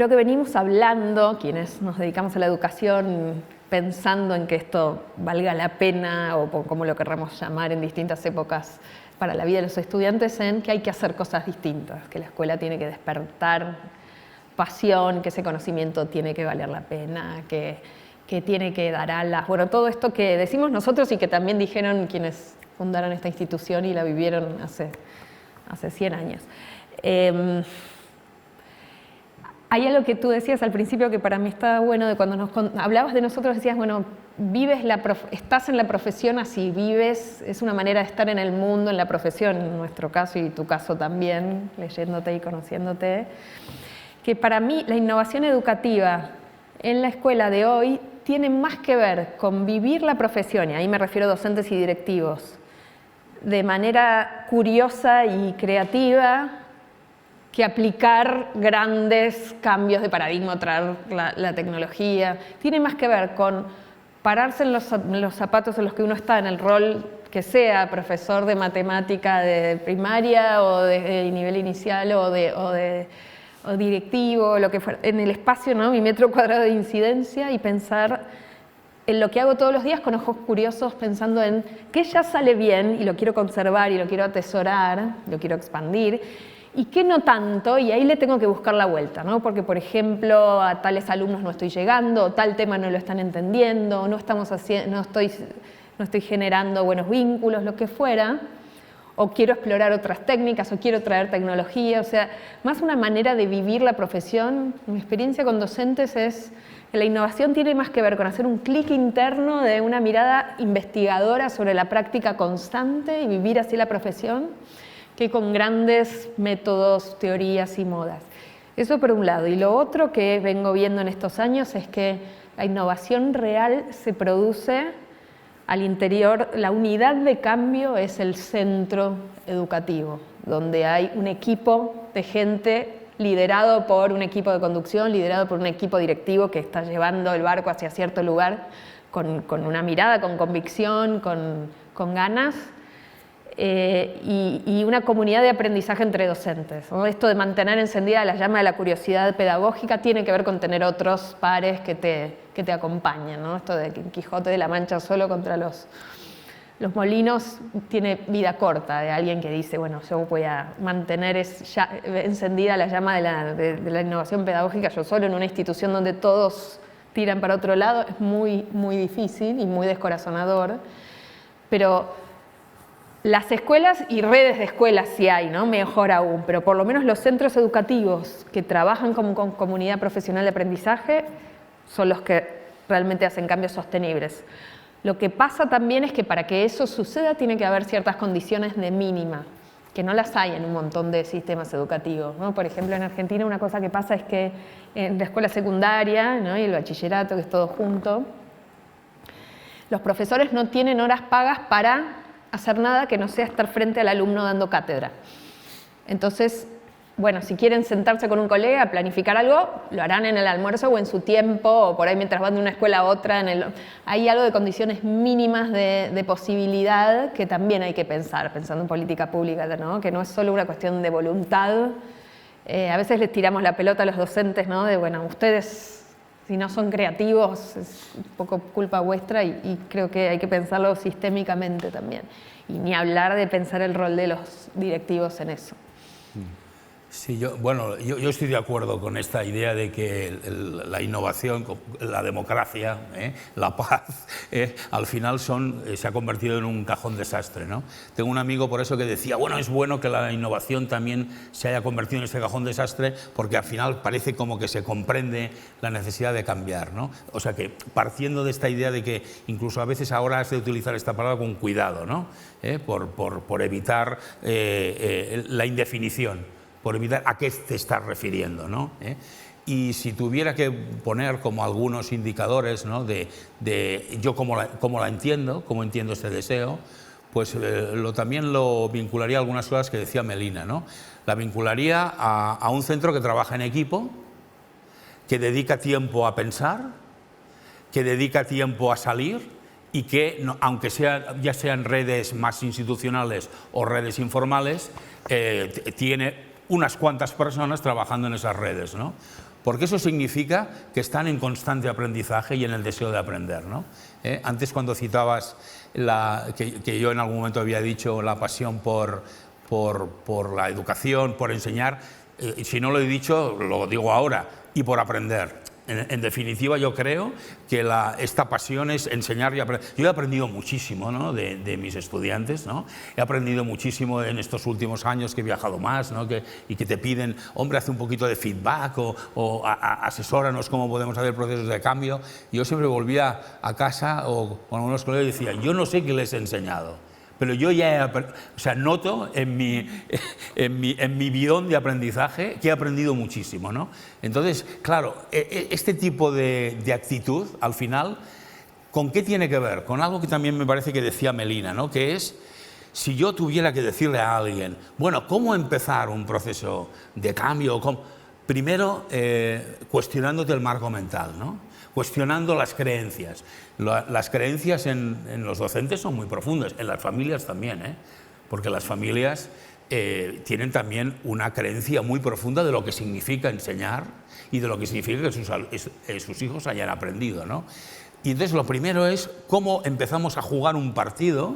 que venimos hablando, quienes nos dedicamos a la educación, pensando en que esto valga la pena, o como lo querramos llamar en distintas épocas, para la vida de los estudiantes, en que hay que hacer cosas distintas, que la escuela tiene que despertar pasión, que ese conocimiento tiene que valer la pena, que tiene que dar alas. Bueno, todo esto que decimos nosotros y que también dijeron quienes fundaron esta institución y la vivieron hace 100 años. Hay algo que tú decías al principio que para mí está bueno, de cuando hablabas de nosotros, decías, bueno, estás en la profesión así, vives, es una manera de estar en el mundo, en la profesión, en nuestro caso y tu caso también, leyéndote y conociéndote, que para mí la innovación educativa en la escuela de hoy tiene más que ver con vivir la profesión, y ahí me refiero a docentes y directivos, de manera curiosa y creativa, que aplicar grandes cambios de paradigma, traer la tecnología. Tiene más que ver con pararse en los zapatos en los que uno está, en el rol que sea, profesor de matemática de primaria o de nivel inicial o directivo, lo que fuera, en el espacio, ¿no? Mi metro cuadrado de incidencia, y pensar en lo que hago todos los días con ojos curiosos, pensando en qué ya sale bien y lo quiero conservar y lo quiero atesorar, lo quiero expandir, y qué no tanto, y ahí le tengo que buscar la vuelta, ¿no? Porque, por ejemplo, a tales alumnos no estoy llegando, o tal tema no lo están entendiendo, no estoy generando buenos vínculos, lo que fuera, o quiero explorar otras técnicas, o quiero traer tecnología, o sea, más una manera de vivir la profesión. Mi experiencia con docentes es que la innovación tiene más que ver con hacer un clic interno de una mirada investigadora sobre la práctica constante y vivir así la profesión, que con grandes métodos, teorías y modas. Eso por un lado. Y lo otro que vengo viendo en estos años es que la innovación real se produce al interior. La unidad de cambio es el centro educativo, donde hay un equipo de gente liderado por un equipo de conducción, liderado por un equipo directivo que está llevando el barco hacia cierto lugar con una mirada, con convicción, con ganas. Y una comunidad de aprendizaje entre docentes, ¿no? Esto de mantener encendida la llama de la curiosidad pedagógica tiene que ver con tener otros pares que te acompañen, ¿no? Esto de Quijote de la Mancha solo contra los molinos tiene vida corta, de alguien que dice, bueno, yo voy a mantener encendida la llama de la innovación pedagógica yo solo en una institución donde todos tiran para otro lado. Es muy, muy difícil y muy descorazonador, pero las escuelas y redes de escuelas sí hay, ¿no? Mejor aún, pero por lo menos los centros educativos que trabajan con comunidad profesional de aprendizaje son los que realmente hacen cambios sostenibles. Lo que pasa también es que para que eso suceda tiene que haber ciertas condiciones de mínima, que no las hay en un montón de sistemas educativos, ¿no? Por ejemplo, en Argentina una cosa que pasa es que en la escuela secundaria, ¿no? Y el bachillerato, que es todo junto, los profesores no tienen horas pagas para hacer nada que no sea estar frente al alumno dando cátedra. Entonces, bueno, si quieren sentarse con un colega a planificar algo, lo harán en el almuerzo o en su tiempo, o por ahí mientras van de una escuela a otra. Hay algo de condiciones mínimas de posibilidad que también hay que pensar, pensando en política pública, ¿no? Que no es solo una cuestión de voluntad. A veces les tiramos la pelota a los docentes, ¿no? De, bueno, ustedes, si no son creativos, es un poco culpa vuestra, y creo que hay que pensarlo sistémicamente también. Y ni hablar de pensar el rol de los directivos en eso. Sí, yo estoy de acuerdo con esta idea de que la innovación, la democracia, la paz, al final se ha convertido en un cajón desastre, ¿no? Tengo un amigo por eso que decía, bueno, es bueno que la innovación también se haya convertido en este cajón desastre, porque al final parece como que se comprende la necesidad de cambiar, ¿no? O sea que partiendo de esta idea de que incluso a veces ahora has de utilizar esta palabra con cuidado, ¿no? Por evitar la indefinición, por evitar a qué te estás refiriendo, ¿no? Y si tuviera que poner como algunos indicadores, ¿no? yo cómo la entiendo, cómo entiendo este deseo, pues también lo vincularía a algunas cosas que decía Melina, ¿no? La vincularía a un centro que trabaja en equipo, que dedica tiempo a pensar, que dedica tiempo a salir, y que, aunque ya sean redes más institucionales o redes informales, tiene unas cuantas personas trabajando en esas redes, ¿no? Porque eso significa que están en constante aprendizaje y en el deseo de aprender, ¿no? Antes, cuando citabas que yo en algún momento había dicho la pasión por la educación, por enseñar, si no lo he dicho, lo digo ahora, y por aprender. En definitiva, yo creo que esta pasión es enseñar y aprender. Yo he aprendido muchísimo, ¿no? de mis estudiantes, ¿no? He aprendido muchísimo en estos últimos años que he viajado más, ¿no? Y que te piden, hombre, hace un poquito de feedback o asesóranos cómo podemos hacer procesos de cambio. Yo siempre volvía a casa o con algunos colegas y decía, yo no sé qué les he enseñado, pero yo ya noto en mi bidón de aprendizaje que he aprendido muchísimo, ¿no? Entonces, claro, este tipo de actitud, al final, ¿con qué tiene que ver? Con algo que también me parece que decía Melina, ¿no? Que es Si yo tuviera que decirle a alguien, bueno, ¿cómo empezar un proceso de cambio? Primero, cuestionándote el marco mental, ¿no? Cuestionando las creencias. Las creencias en los docentes son muy profundas, en las familias también, porque las familias tienen también una creencia muy profunda de lo que significa enseñar y de lo que significa que sus hijos hayan aprendido, ¿no? Y entonces lo primero es cómo empezamos a jugar un partido,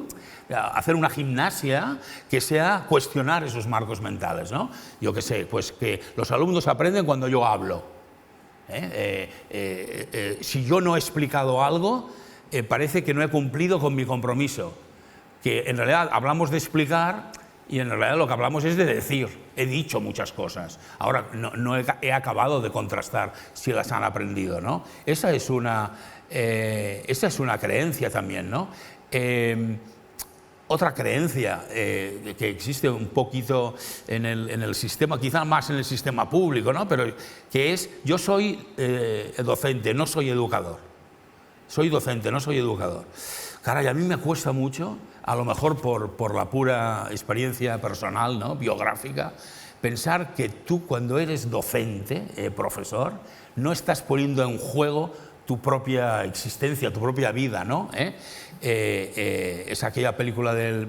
a hacer una gimnasia que sea cuestionar esos marcos mentales, ¿no? Yo qué sé, pues que los alumnos aprenden cuando yo hablo. Si yo no he explicado algo, parece que no he cumplido con mi compromiso. Que en realidad hablamos de explicar y en realidad lo que hablamos es de decir. He dicho muchas cosas. Ahora no he acabado de contrastar si las han aprendido, ¿no? Esa es una creencia también, ¿no? Otra creencia que existe un poquito en el sistema, quizá más en el sistema público, ¿no? Pero que es, yo soy docente, no soy educador. Soy docente, no soy educador. Caray, a mí me cuesta mucho, a lo mejor por la pura experiencia personal, ¿no? Biográfica, pensar que tú cuando eres docente, profesor, no estás poniendo en juego tu propia existencia, tu propia vida, ¿no? Es aquella película de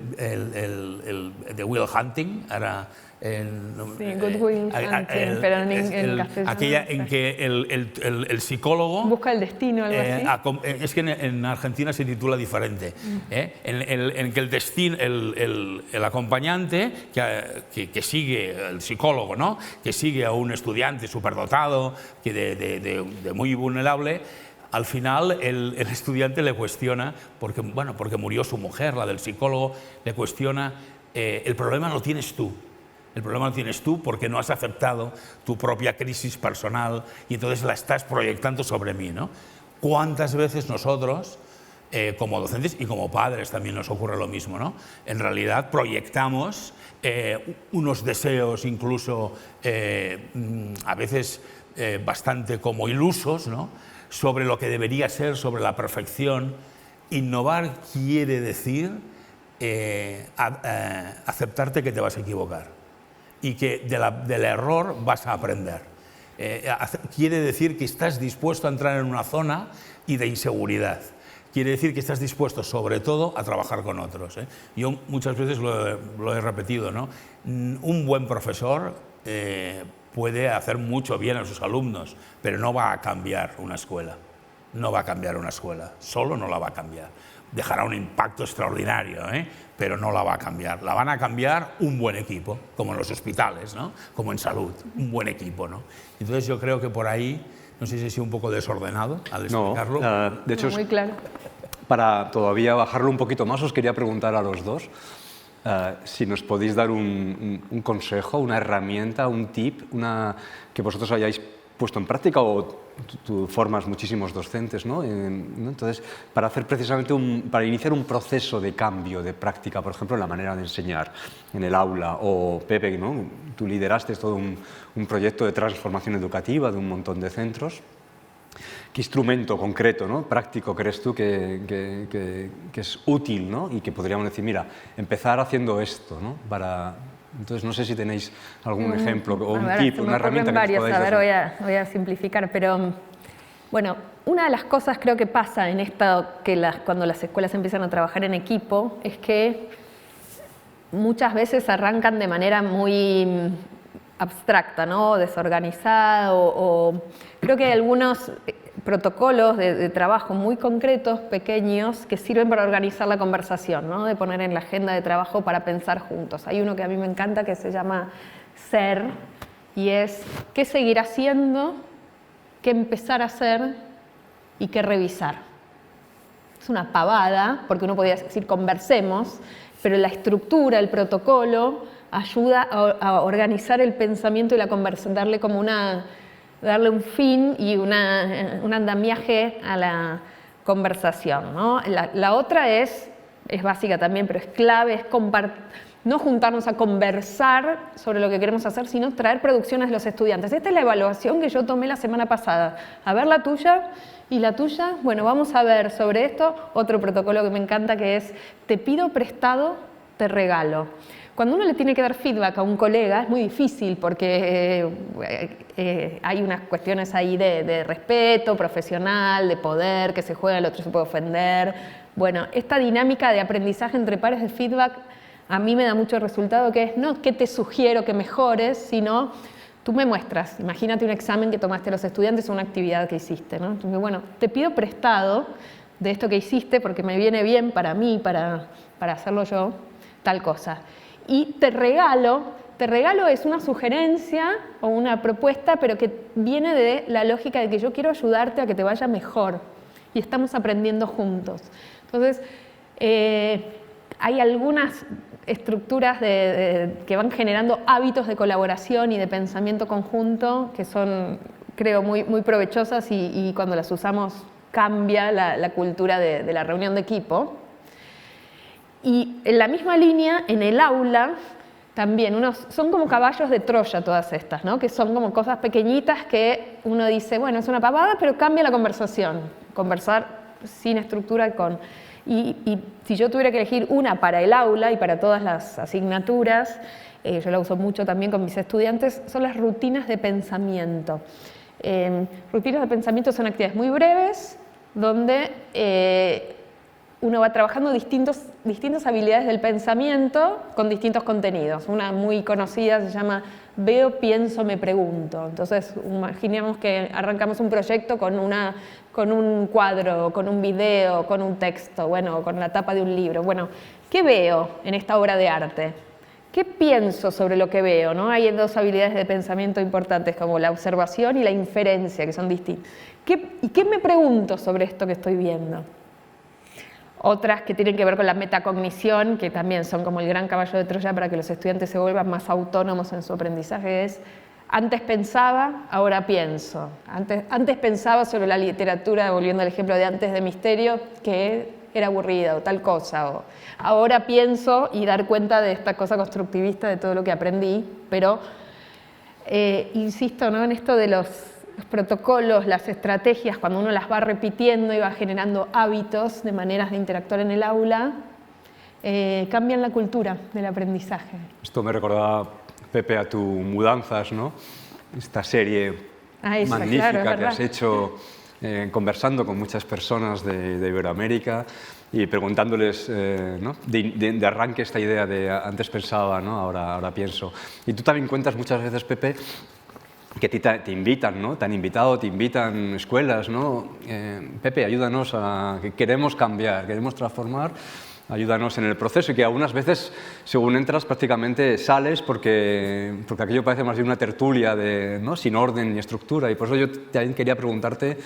Will Hunting, era Good Will Hunting, pero en castellano. Aquella en que el psicólogo busca el destino, algo así. Es que en Argentina se titula diferente. En que el destino, el acompañante que sigue, el psicólogo, ¿no? Que sigue a un estudiante superdotado, de muy vulnerable. Al final el estudiante le cuestiona, porque murió su mujer, la del psicólogo, le cuestiona, el problema lo tienes tú. El problema lo tienes tú porque no has aceptado tu propia crisis personal y entonces la estás proyectando sobre mí, ¿no? ¿Cuántas veces nosotros, como docentes y como padres también nos ocurre lo mismo, ¿no? En realidad proyectamos unos deseos incluso a veces bastante como ilusos, ¿no? Sobre lo que debería ser, sobre la perfección. Innovar quiere decir aceptarte que te vas a equivocar y que del error vas a aprender. Quiere decir que estás dispuesto a entrar en una zona y de inseguridad. Quiere decir que estás dispuesto, sobre todo, a trabajar con otros. Yo muchas veces lo he repetido, ¿no? Un buen profesor puede hacer mucho bien a sus alumnos, pero no va a cambiar una escuela. No va a cambiar una escuela, solo no la va a cambiar. Dejará un impacto extraordinario, pero no la va a cambiar. La van a cambiar un buen equipo, como en los hospitales, ¿no? Como en salud, un buen equipo, ¿no? Entonces yo creo que por ahí, no sé si he sido un poco desordenado al explicarlo. No, de hecho, muy claro. Para todavía bajarlo un poquito más, os quería preguntar a los dos si nos podéis dar un consejo, una herramienta, un tip, que vosotros hayáis puesto en práctica o tú formas muchísimos docentes, ¿no? Entonces, para hacer precisamente para iniciar un proceso de cambio de práctica, por ejemplo, en la manera de enseñar en el aula, o Pepe, ¿no? Tú lideraste todo un proyecto de transformación educativa de un montón de centros. ¿Qué instrumento concreto, ¿no? práctico crees tú que es útil, ¿no? Y que podríamos decir, mira, empezar haciendo esto, ¿no? Entonces, no sé si tenéis algún ejemplo o un tip, una herramienta que varios, podáis a ver, decir. voy a simplificar, pero bueno, una de las cosas creo que pasa en esto, cuando las escuelas empiezan a trabajar en equipo, es que muchas veces arrancan de manera muy abstracta, ¿no? Desorganizada, o creo que hay algunos protocolos de trabajo muy concretos, pequeños, que sirven para organizar la conversación, ¿no? De poner en la agenda de trabajo para pensar juntos. Hay uno que a mí me encanta que se llama SER, y es qué seguir haciendo, qué empezar a hacer y qué revisar. Es una pavada, porque uno podría decir conversemos, pero la estructura, el protocolo, ayuda a organizar el pensamiento y la conversación, darle un fin y un andamiaje a la conversación, ¿no? La otra es básica también, pero es clave, es no juntarnos a conversar sobre lo que queremos hacer, sino traer producciones de los estudiantes. Esta es la evaluación que yo tomé la semana pasada. A ver la tuya y la tuya. Bueno, vamos a ver sobre esto otro protocolo que me encanta, que es te pido prestado te regalo. Cuando uno le tiene que dar feedback a un colega es muy difícil porque hay unas cuestiones ahí de respeto profesional, de poder, que se juega, el otro se puede ofender. Bueno, esta dinámica de aprendizaje entre pares de feedback a mí me da mucho resultado, que es no que te sugiero que mejores, sino tú me muestras. Imagínate un examen que tomaste a los estudiantes o una actividad que hiciste, ¿no? Entonces, bueno, te pido prestado de esto que hiciste porque me viene bien para mí, para hacerlo yo, tal cosa. Y te regalo es una sugerencia o una propuesta, pero que viene de la lógica de que yo quiero ayudarte a que te vaya mejor y estamos aprendiendo juntos. Entonces, hay algunas estructuras que van generando hábitos de colaboración y de pensamiento conjunto que son, creo, muy provechosas y cuando las usamos cambia la cultura de la reunión de equipo. Y en la misma línea, en el aula, también son como caballos de Troya todas estas, ¿no? Que son como cosas pequeñitas que uno dice, bueno, es una pavada, pero cambia la conversación. Conversar sin estructura y si yo tuviera que elegir una para el aula y para todas las asignaturas, yo la uso mucho también con mis estudiantes, son las rutinas de pensamiento. Rutinas de pensamiento son actividades muy breves, donde uno va trabajando distintas habilidades del pensamiento con distintos contenidos. Una muy conocida se llama Veo, pienso, me pregunto. Entonces, imaginemos que arrancamos un proyecto con un cuadro, con un video, con un texto, bueno, con la tapa de un libro. Bueno, ¿qué veo en esta obra de arte? ¿Qué pienso sobre lo que veo? ¿No? Hay dos habilidades de pensamiento importantes como la observación y la inferencia, que son distintas. ¿Y qué me pregunto sobre esto que estoy viendo? Otras que tienen que ver con la metacognición, que también son como el gran caballo de Troya para que los estudiantes se vuelvan más autónomos en su aprendizaje, es antes pensaba, ahora pienso. Antes pensaba sobre la literatura, volviendo al ejemplo de antes de Misterio, que era aburrida o tal cosa. O ahora pienso y dar cuenta de esta cosa constructivista de todo lo que aprendí, pero insisto, ¿no?, en esto de los protocolos, las estrategias, cuando uno las va repitiendo y va generando hábitos de maneras de interactuar en el aula, cambian la cultura del aprendizaje. Esto me recordaba, Pepe, a tu Mudanzas, ¿no? Esta serie magnífica, claro, que has hecho conversando con muchas personas de Iberoamérica y preguntándoles, ¿no?, de arranque esta idea de antes pensaba, ¿no?, ahora pienso. Y tú también cuentas muchas veces, Pepe, que te invitan, ¿no? Te han invitado, te invitan escuelas, ¿no? Pepe, ayúdanos que queremos cambiar, queremos transformar, ayúdanos en el proceso, y que algunas veces, según entras, prácticamente sales porque aquello parece más bien una tertulia ¿no?, sin orden ni estructura, y por eso yo también quería preguntarte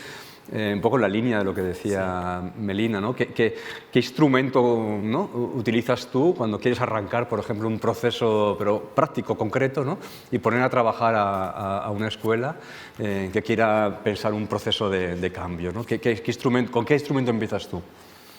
un poco en la línea de lo que decía Melina, ¿no? ¿Qué instrumento, ¿no?, utilizas tú cuando quieres arrancar, por ejemplo, un proceso pero práctico, concreto, ¿no?, y poner a trabajar a una escuela que quiera pensar un proceso de cambio, ¿no? ¿Con qué instrumento empiezas tú?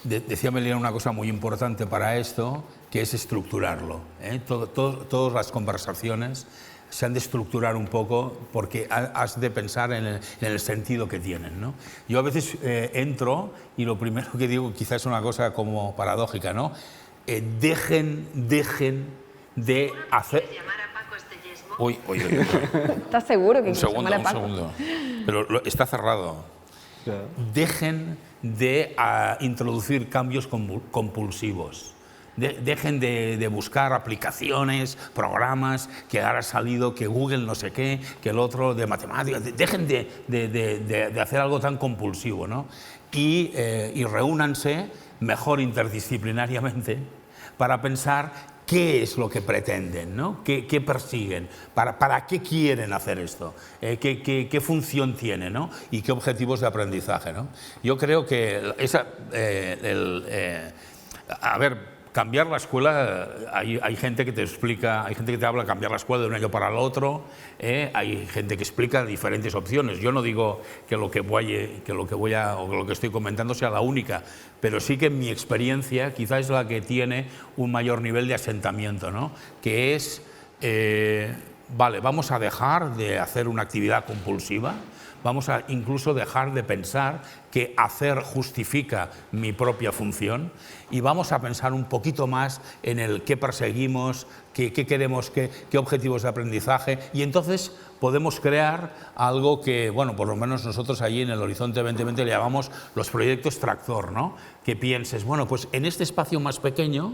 Decía Melina una cosa muy importante para esto, que es estructurarlo, ¿eh? Todas las conversaciones se han de estructurar un poco porque has de pensar en el sentido que tienen, ¿no? Yo a veces entro y lo primero que digo, quizás es una cosa como paradójica, ¿no? Dejen de hacer... Uy. ¿Estás seguro que un segundo. Pero está cerrado. Claro. Dejen de introducir cambios compulsivos. Dejen de buscar aplicaciones, programas, que ahora ha salido, que Google no sé qué, que el otro de matemáticas. Dejen de hacer algo tan compulsivo, ¿no? Y reúnanse mejor interdisciplinariamente para pensar qué es lo que pretenden, ¿no? ¿Qué persiguen? ¿Para qué quieren hacer esto? ¿Qué función tiene, ¿no? Y qué objetivos de aprendizaje, ¿no? Yo creo que cambiar la escuela, hay gente que te explica, hay gente que te habla de cambiar la escuela de un año para el otro, hay gente que explica diferentes opciones. Yo no digo que lo que estoy comentando sea la única, pero sí que mi experiencia quizás es la que tiene un mayor nivel de asentamiento, ¿no? Que es, vale, vamos a dejar de hacer una actividad compulsiva, vamos a incluso dejar de pensar que hacer justifica mi propia función y vamos a pensar un poquito más en el qué perseguimos, qué queremos, qué objetivos de aprendizaje, y entonces podemos crear algo que, bueno, por lo menos nosotros allí en el Horizonte 2020 le llamamos los proyectos tractor, ¿no? Que pienses, bueno, pues en este espacio más pequeño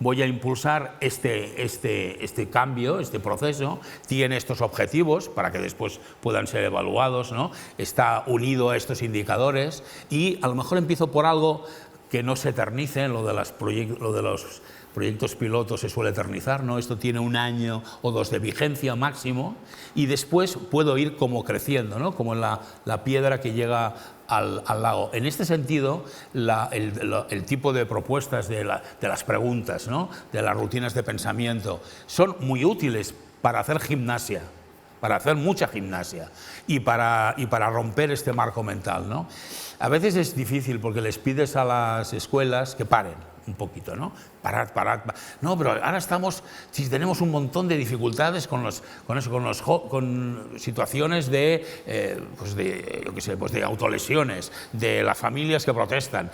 voy a impulsar este cambio, este proceso, tiene estos objetivos para que después puedan ser evaluados, ¿no? Está unido a estos indicadores y a lo mejor empiezo por algo que no se eternice, lo de los proyectos pilotos se suele eternizar, ¿no? Esto tiene 1 año o 2 de vigencia máximo y después puedo ir como creciendo, ¿no? Como la piedra que llega al lago. En este sentido, el tipo de propuestas de las preguntas, ¿no? De las rutinas de pensamiento, son muy útiles para hacer gimnasia, para hacer mucha gimnasia y para romper este marco mental, ¿no? A veces es difícil porque les pides a las escuelas que paren un poquito, ¿no? Parad. No, pero ahora si tenemos un montón de dificultades con situaciones de autolesiones, de las familias que protestan,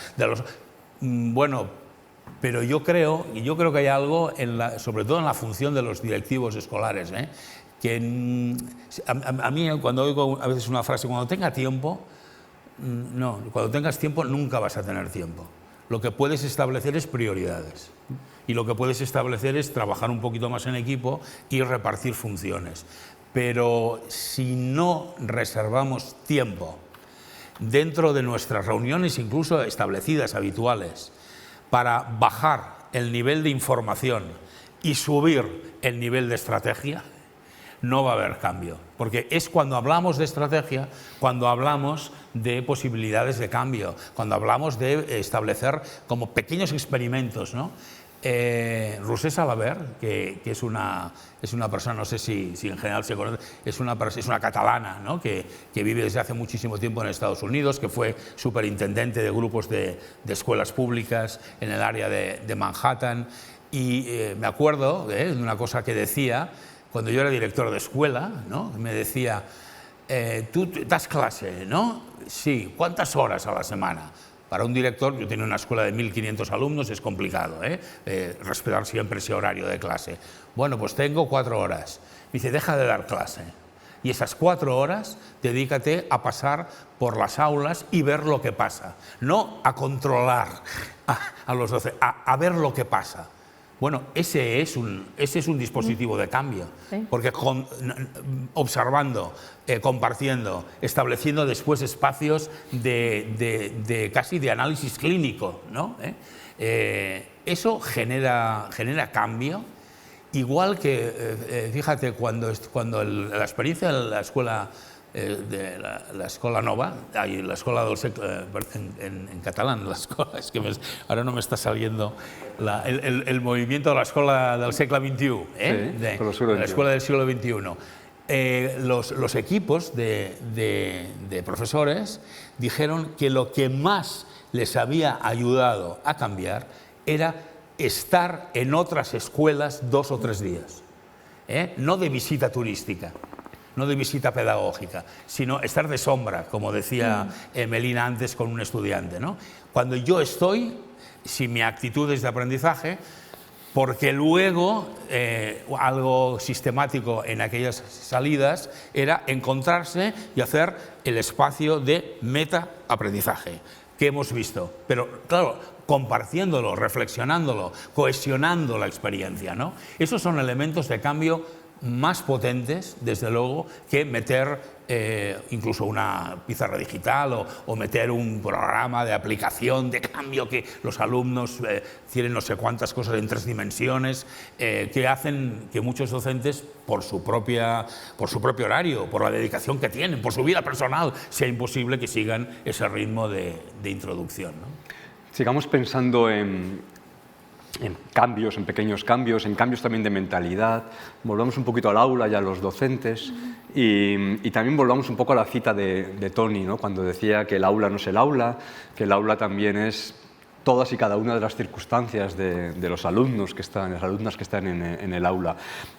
bueno, pero yo creo que hay algo, sobre todo en la función de los directivos escolares, que a mí cuando oigo a veces una frase, cuando tenga tiempo, no, cuando tengas tiempo nunca vas a tener tiempo. Lo que puedes establecer es prioridades y lo que puedes establecer es trabajar un poquito más en equipo y repartir funciones. Pero si no reservamos tiempo dentro de nuestras reuniones, incluso establecidas, habituales, para bajar el nivel de información y subir el nivel de estrategia, no va a haber cambio, porque es cuando hablamos de estrategia, cuando hablamos de posibilidades de cambio, cuando hablamos de establecer como pequeños experimentos, ¿no? Roser Salabert, que es una persona, no sé si en general se conoce, es una catalana, ¿no? que vive desde hace muchísimo tiempo en Estados Unidos, que fue superintendente de grupos de escuelas públicas en el área de Manhattan, y me acuerdo de una cosa que decía. Cuando yo era director de escuela, ¿no? Me decía, tú das clase, ¿no? Sí, ¿cuántas horas a la semana? Para un director, yo tenía una escuela de 1.500 alumnos, es complicado, respetar siempre ese horario de clase. Bueno, pues tengo 4 horas. Me dice, deja de dar clase. Y esas 4 horas, dedícate a pasar por las aulas y ver lo que pasa. No a controlar a los docentes, a ver lo que pasa. Bueno, ese es un dispositivo de cambio, ¿sí? Porque observando, compartiendo, estableciendo después espacios casi de análisis clínico, ¿no? Eso genera cambio, igual que, fíjate, cuando la experiencia de la escuela la Escola Nova, la Escola del Segle, en catalán, es que ahora no me está saliendo el movimiento de la Escola del Segle XXI, la Escuela del siglo XXI. Los equipos de profesores dijeron que lo que más les había ayudado a cambiar era estar en otras escuelas 2 o 3 días, no de visita turística, no de visita pedagógica, sino estar de sombra, como decía Melina antes con un estudiante, ¿no? Cuando yo estoy, si mi actitud es de aprendizaje, porque luego algo sistemático en aquellas salidas era encontrarse y hacer el espacio de meta-aprendizaje que hemos visto. Pero claro, compartiéndolo, reflexionándolo, cohesionando la experiencia, ¿no? Esos son elementos de cambio más potentes, desde luego, que meter incluso una pizarra digital o meter un programa de aplicación, de cambio, que los alumnos tienen no sé cuántas cosas en 3 dimensiones, que hacen que muchos docentes, por su propio horario, por la dedicación que tienen, por su vida personal, sea imposible que sigan ese ritmo de introducción, ¿no? Sigamos pensando en cambios, en pequeños cambios, en cambios también de mentalidad. Volvamos un poquito al aula y a los docentes y también volvamos un poco a la cita de Tony, ¿no? Cuando decía que el aula no es el aula, que el aula también es todas y cada una de las circunstancias de los alumnos que están, las alumnas que están en el aula.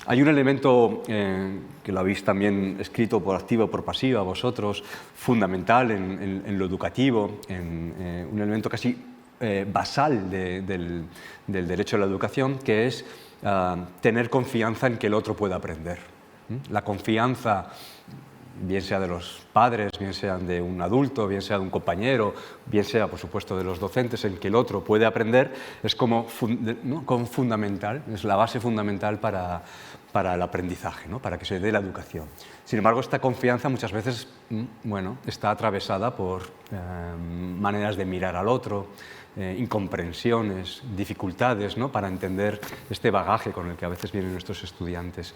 Hay un elemento que lo habéis también escrito por activa o por pasiva vosotros, fundamental en lo educativo, un elemento casi basal del derecho a la educación, que es tener confianza en que el otro pueda aprender. La confianza, bien sea de los padres, bien sea de un adulto, bien sea de un compañero, bien sea, por supuesto, de los docentes, en que el otro puede aprender, es como fundamental, es la base fundamental para el aprendizaje, ¿no? Para que se dé la educación. Sin embargo, esta confianza muchas veces está atravesada por maneras de mirar al otro, incomprensiones, dificultades, ¿no? Para entender este bagaje con el que a veces vienen nuestros estudiantes.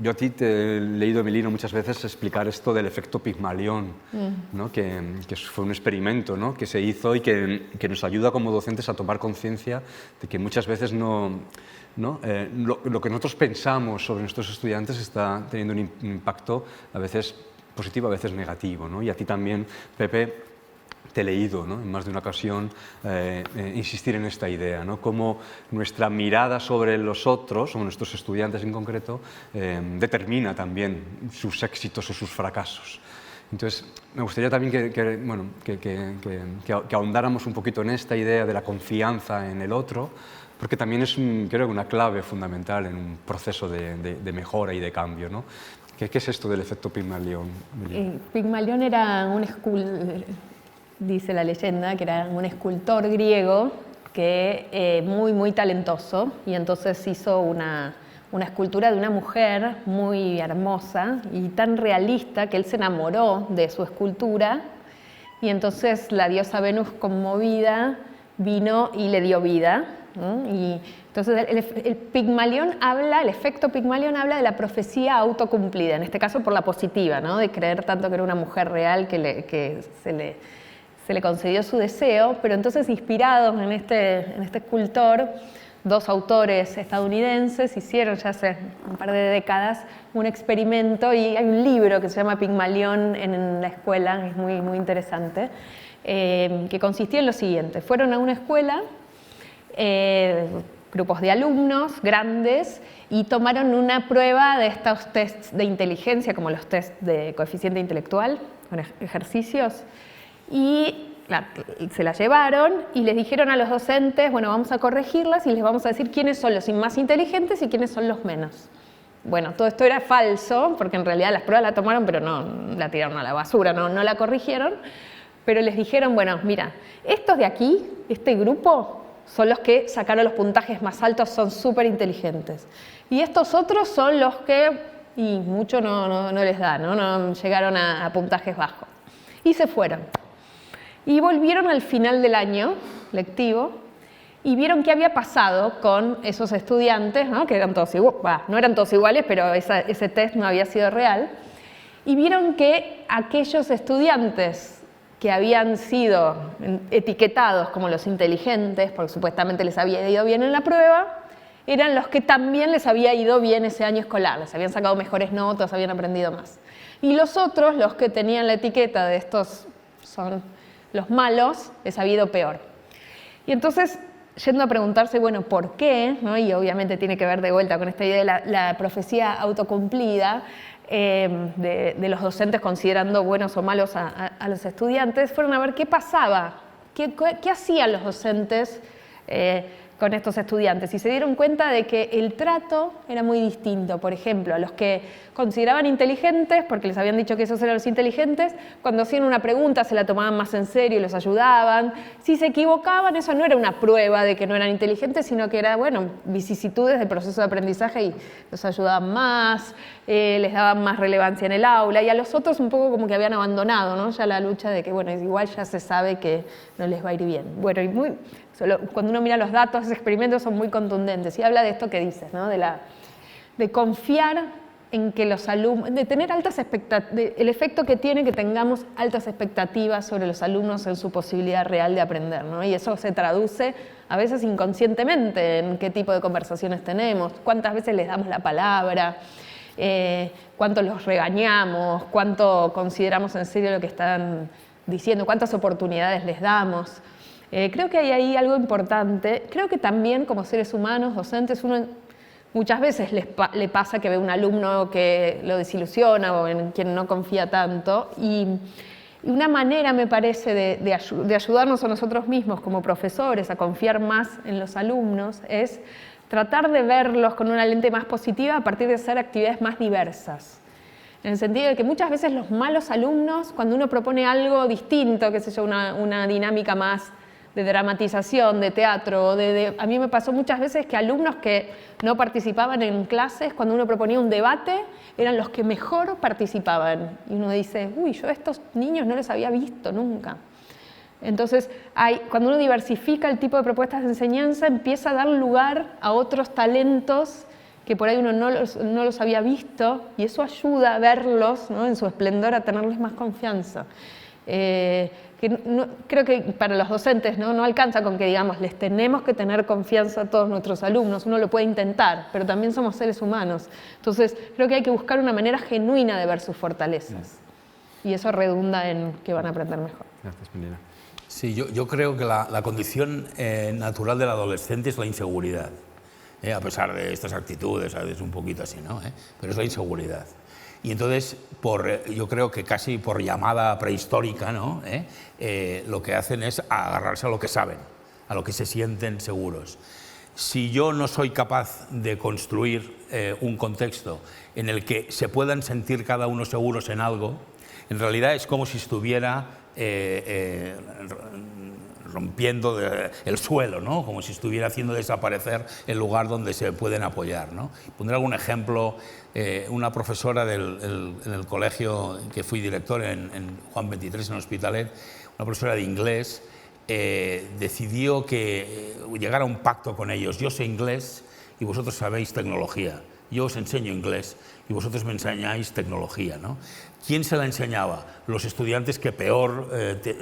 Yo a ti te he leído, Emilino, muchas veces explicar esto del efecto Pigmalión, ¿no? que fue un experimento, ¿no? Que se hizo y que nos ayuda como docentes a tomar conciencia de que muchas veces lo que nosotros pensamos sobre nuestros estudiantes está teniendo un impacto a veces positivo, a veces negativo, ¿no? Y a ti también, Pepe, te he leído, ¿no? En más de una ocasión insistir en esta idea, ¿no? Cómo nuestra mirada sobre los otros, o nuestros estudiantes en concreto, determina también sus éxitos o sus fracasos. Entonces, me gustaría también que ahondáramos un poquito en esta idea de la confianza en el otro, porque también es, creo, una clave fundamental en un proceso de mejora y de cambio, ¿no? ¿Qué es esto del efecto Pigmalión? Pigmalión era dice la leyenda, que era un escultor griego que muy talentoso, y entonces hizo una escultura de una mujer muy hermosa y tan realista que él se enamoró de su escultura, y entonces la diosa Venus, conmovida, vino y le dio vida, ¿no? Y entonces el efecto Pigmalión habla de la profecía autocumplida, en este caso por la positiva, ¿no? De creer tanto que era una mujer real que se le concedió su deseo, pero entonces, inspirados en este escultor, dos autores estadounidenses hicieron ya hace un par de décadas un experimento, y hay un libro que se llama Pigmalión en la escuela, es muy interesante, que consistía en lo siguiente: fueron a una escuela, grupos de alumnos grandes, y tomaron una prueba de estos tests de inteligencia, como los tests de coeficiente intelectual, con ejercicios, y claro, se la llevaron y les dijeron a los docentes, bueno, vamos a corregirlas y les vamos a decir quiénes son los más inteligentes y quiénes son los menos. Bueno, todo esto era falso, porque en realidad las pruebas la tomaron, pero no la tiraron a la basura, no la corrigieron, pero les dijeron, bueno, mira, estos de aquí, este grupo, son los que sacaron los puntajes más altos, son súper inteligentes. Y estos otros son los que, y mucho no les da, no llegaron a puntajes bajos. Y se fueron. Y volvieron al final del año lectivo y vieron qué había pasado con esos estudiantes, ¿no? Que eran todos iguales, no eran todos iguales, pero ese test no había sido real. Y vieron que aquellos estudiantes que habían sido etiquetados como los inteligentes, porque supuestamente les había ido bien en la prueba, eran los que también les había ido bien ese año escolar, les habían sacado mejores notas, habían aprendido más. Y los otros, los que tenían la etiqueta de estos son los malos, les había ido peor. Y entonces, yendo a preguntarse, bueno, ¿por qué? ¿No? Y obviamente tiene que ver de vuelta con esta idea de la profecía autocumplida, de los docentes considerando buenos o malos a los estudiantes, fueron a ver qué pasaba, qué hacían los docentes con estos estudiantes, y se dieron cuenta de que el trato era muy distinto. Por ejemplo, a los que consideraban inteligentes, porque les habían dicho que esos eran los inteligentes, cuando hacían una pregunta se la tomaban más en serio y los ayudaban. Si se equivocaban, eso no era una prueba de que no eran inteligentes, sino que era, bueno, vicisitudes del proceso de aprendizaje, y los ayudaban más, les daban más relevancia en el aula, y a los otros un poco como que habían abandonado, ¿no? Ya la lucha de que, bueno, igual ya se sabe que no les va a ir bien. Bueno, y cuando uno mira los datos, esos experimentos son muy contundentes, y habla de esto que dices, ¿no? De confiar en que los alumnos, de tener altas expectativas, el efecto que tiene que tengamos altas expectativas sobre los alumnos en su posibilidad real de aprender, ¿no? Y eso se traduce a veces inconscientemente en qué tipo de conversaciones tenemos, cuántas veces les damos la palabra, cuánto los regañamos, cuánto consideramos en serio lo que están diciendo, cuántas oportunidades les damos. Creo que hay ahí algo importante. Creo que también como seres humanos, docentes, uno muchas veces le pasa que ve un alumno que lo desilusiona o en quien no confía tanto. Y una manera, me parece, de ayudarnos a nosotros mismos como profesores a confiar más en los alumnos es tratar de verlos con una lente más positiva a partir de hacer actividades más diversas. En el sentido de que muchas veces los malos alumnos, cuando uno propone algo distinto, qué sé yo, una dinámica más de dramatización, de teatro, a mí me pasó muchas veces que alumnos que no participaban en clases, cuando uno proponía un debate, eran los que mejor participaban. Y uno dice, uy, yo a estos niños no los había visto nunca. Entonces, cuando uno diversifica el tipo de propuestas de enseñanza, empieza a dar lugar a otros talentos que por ahí uno no los había visto, y eso ayuda a verlos, ¿no?, en su esplendor, a tenerles más confianza. Creo que para los docentes no alcanza con que digamos les tenemos que tener confianza a todos nuestros alumnos, uno lo puede intentar, pero también somos seres humanos. Entonces creo que hay que buscar una manera genuina de ver sus fortalezas, y eso redunda en que van a aprender mejor. Gracias, Melina. Sí, yo creo que la condición natural del adolescente es la inseguridad, a pesar de estas actitudes, es un poquito así, ¿no? Pero es la inseguridad. Y entonces, yo creo que casi por llamada prehistórica, ¿no?, lo que hacen es agarrarse a lo que saben, a lo que se sienten seguros. Si yo no soy capaz de construir un contexto en el que se puedan sentir cada uno seguros en algo, en realidad es como si estuviera rompiendo el suelo, ¿no?, como si estuviera haciendo desaparecer el lugar donde se pueden apoyar, ¿no? Pondré algún ejemplo. Una profesora en el colegio que fui director en Juan 23 en Hospitalet, una profesora de inglés, decidió llegar a un pacto con ellos. Yo sé inglés y vosotros sabéis tecnología. Yo os enseño inglés y vosotros me enseñáis tecnología, ¿no? ¿Quién se la enseñaba? Los estudiantes que peor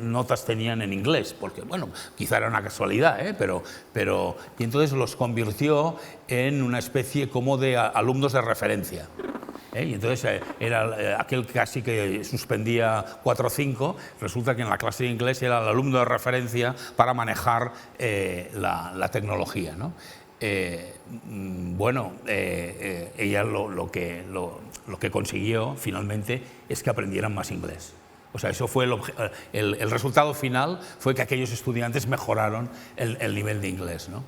notas tenían en inglés, porque, bueno, quizá era una casualidad, y entonces los convirtió en una especie como de alumnos de referencia. Y entonces era aquel casi que suspendía 4 o 5, resulta que en la clase de inglés era el alumno de referencia para manejar la tecnología, ¿no? Ella lo que consiguió finalmente es que aprendieran más inglés. O sea, eso fue el resultado final, fue que aquellos estudiantes mejoraron el nivel de inglés, ¿no?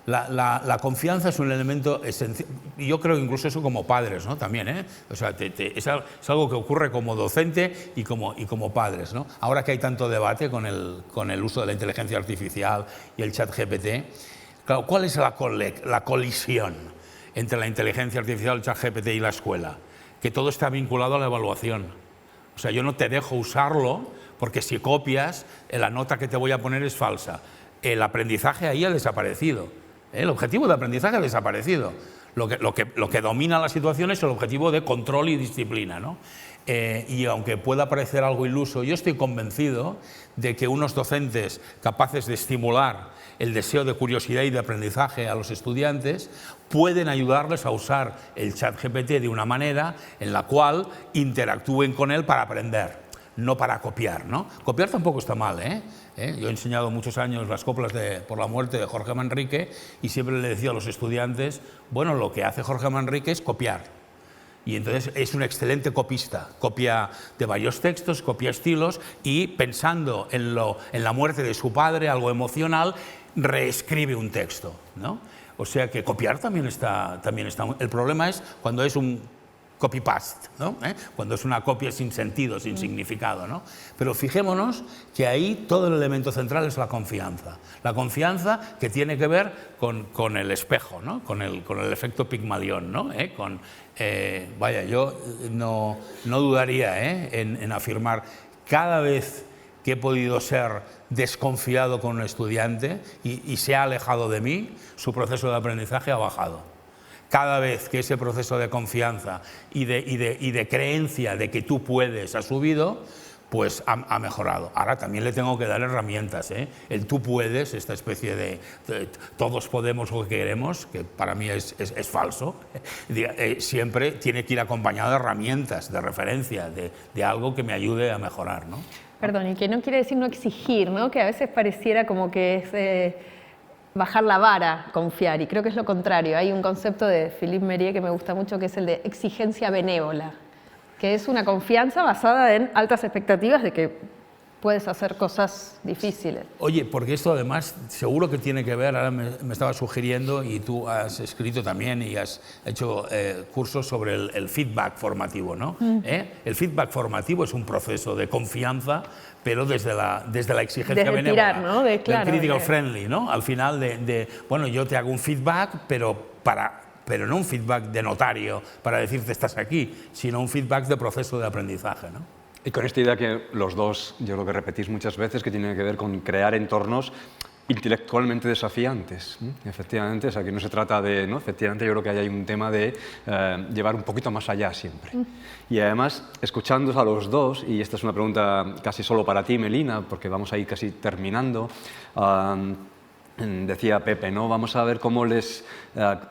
La confianza es un elemento esencial, y yo creo que incluso eso como padres, ¿no?, también, o sea, es algo que ocurre como docente y como padres, ¿no? Ahora que hay tanto debate con el uso de la inteligencia artificial y el chat GPT, claro, ¿cuál es la colisión entre la inteligencia artificial, el chat GPT y la escuela? Que todo está vinculado a la evaluación. O sea, yo no te dejo usarlo porque si copias, la nota que te voy a poner es falsa. El aprendizaje ahí ha desaparecido. El objetivo de aprendizaje ha desaparecido. Lo que domina la situación es el objetivo de control y disciplina, ¿no? Y aunque pueda parecer algo iluso, yo estoy convencido de que unos docentes capaces de estimular el deseo de curiosidad y de aprendizaje a los estudiantes pueden ayudarles a usar el chat GPT de una manera en la cual interactúen con él para aprender, no para copiar, ¿no? Copiar tampoco está mal, Yo he enseñado muchos años las coplas por la muerte de Jorge Manrique y siempre le decía a los estudiantes, bueno, lo que hace Jorge Manrique es copiar. Y entonces es un excelente copista, copia de varios textos, copia estilos y pensando en la muerte de su padre, algo emocional, reescribe un texto, ¿no? O sea que copiar también está. El problema es cuando es un copy-paste, ¿no? Cuando es una copia sin sentido, sin significado, ¿no? Pero fijémonos que ahí todo el elemento central es la confianza. La confianza que tiene que ver con el espejo, ¿no? Con el efecto Pigmalión, ¿no? Yo no dudaría en afirmar cada vez que he podido ser desconfiado con un estudiante y se ha alejado de mí, su proceso de aprendizaje ha bajado. Cada vez que ese proceso de confianza y de creencia de que tú puedes ha subido, pues ha mejorado. Ahora también le tengo que dar herramientas, El tú puedes, esta especie de todos podemos lo que queremos, que para mí es falso, siempre tiene que ir acompañado de herramientas, de referencia, de algo que me ayude a mejorar, ¿no? Perdón, y que no quiere decir no exigir, ¿no? Que a veces pareciera como que es bajar la vara, confiar, y creo que es lo contrario. Hay un concepto de Philippe Mérieux que me gusta mucho, que es el de exigencia benévola, que es una confianza basada en altas expectativas de que puedes hacer cosas difíciles. Oye, porque esto además seguro que tiene que ver, ahora me estaba sugiriendo, y tú has escrito también y has hecho cursos sobre el feedback formativo, ¿no? El feedback formativo es un proceso de confianza, pero desde la exigencia desde benévola, tirar, ¿no? del critical friendly, ¿no? Al final bueno, yo te hago un feedback, pero no un feedback de notario para decirte estás aquí, sino un feedback de proceso de aprendizaje, ¿no? Y con esta idea que los dos, yo creo que repetís muchas veces, que tiene que ver con crear entornos intelectualmente desafiantes. Efectivamente, o sea, que no se trata de, ¿no? Efectivamente, yo creo que hay un tema de llevar un poquito más allá siempre. Y además, escuchándoos a los dos, y esta es una pregunta casi solo para ti, Melina, porque vamos a ir casi terminando, decía Pepe, ¿no? Vamos a ver cómo les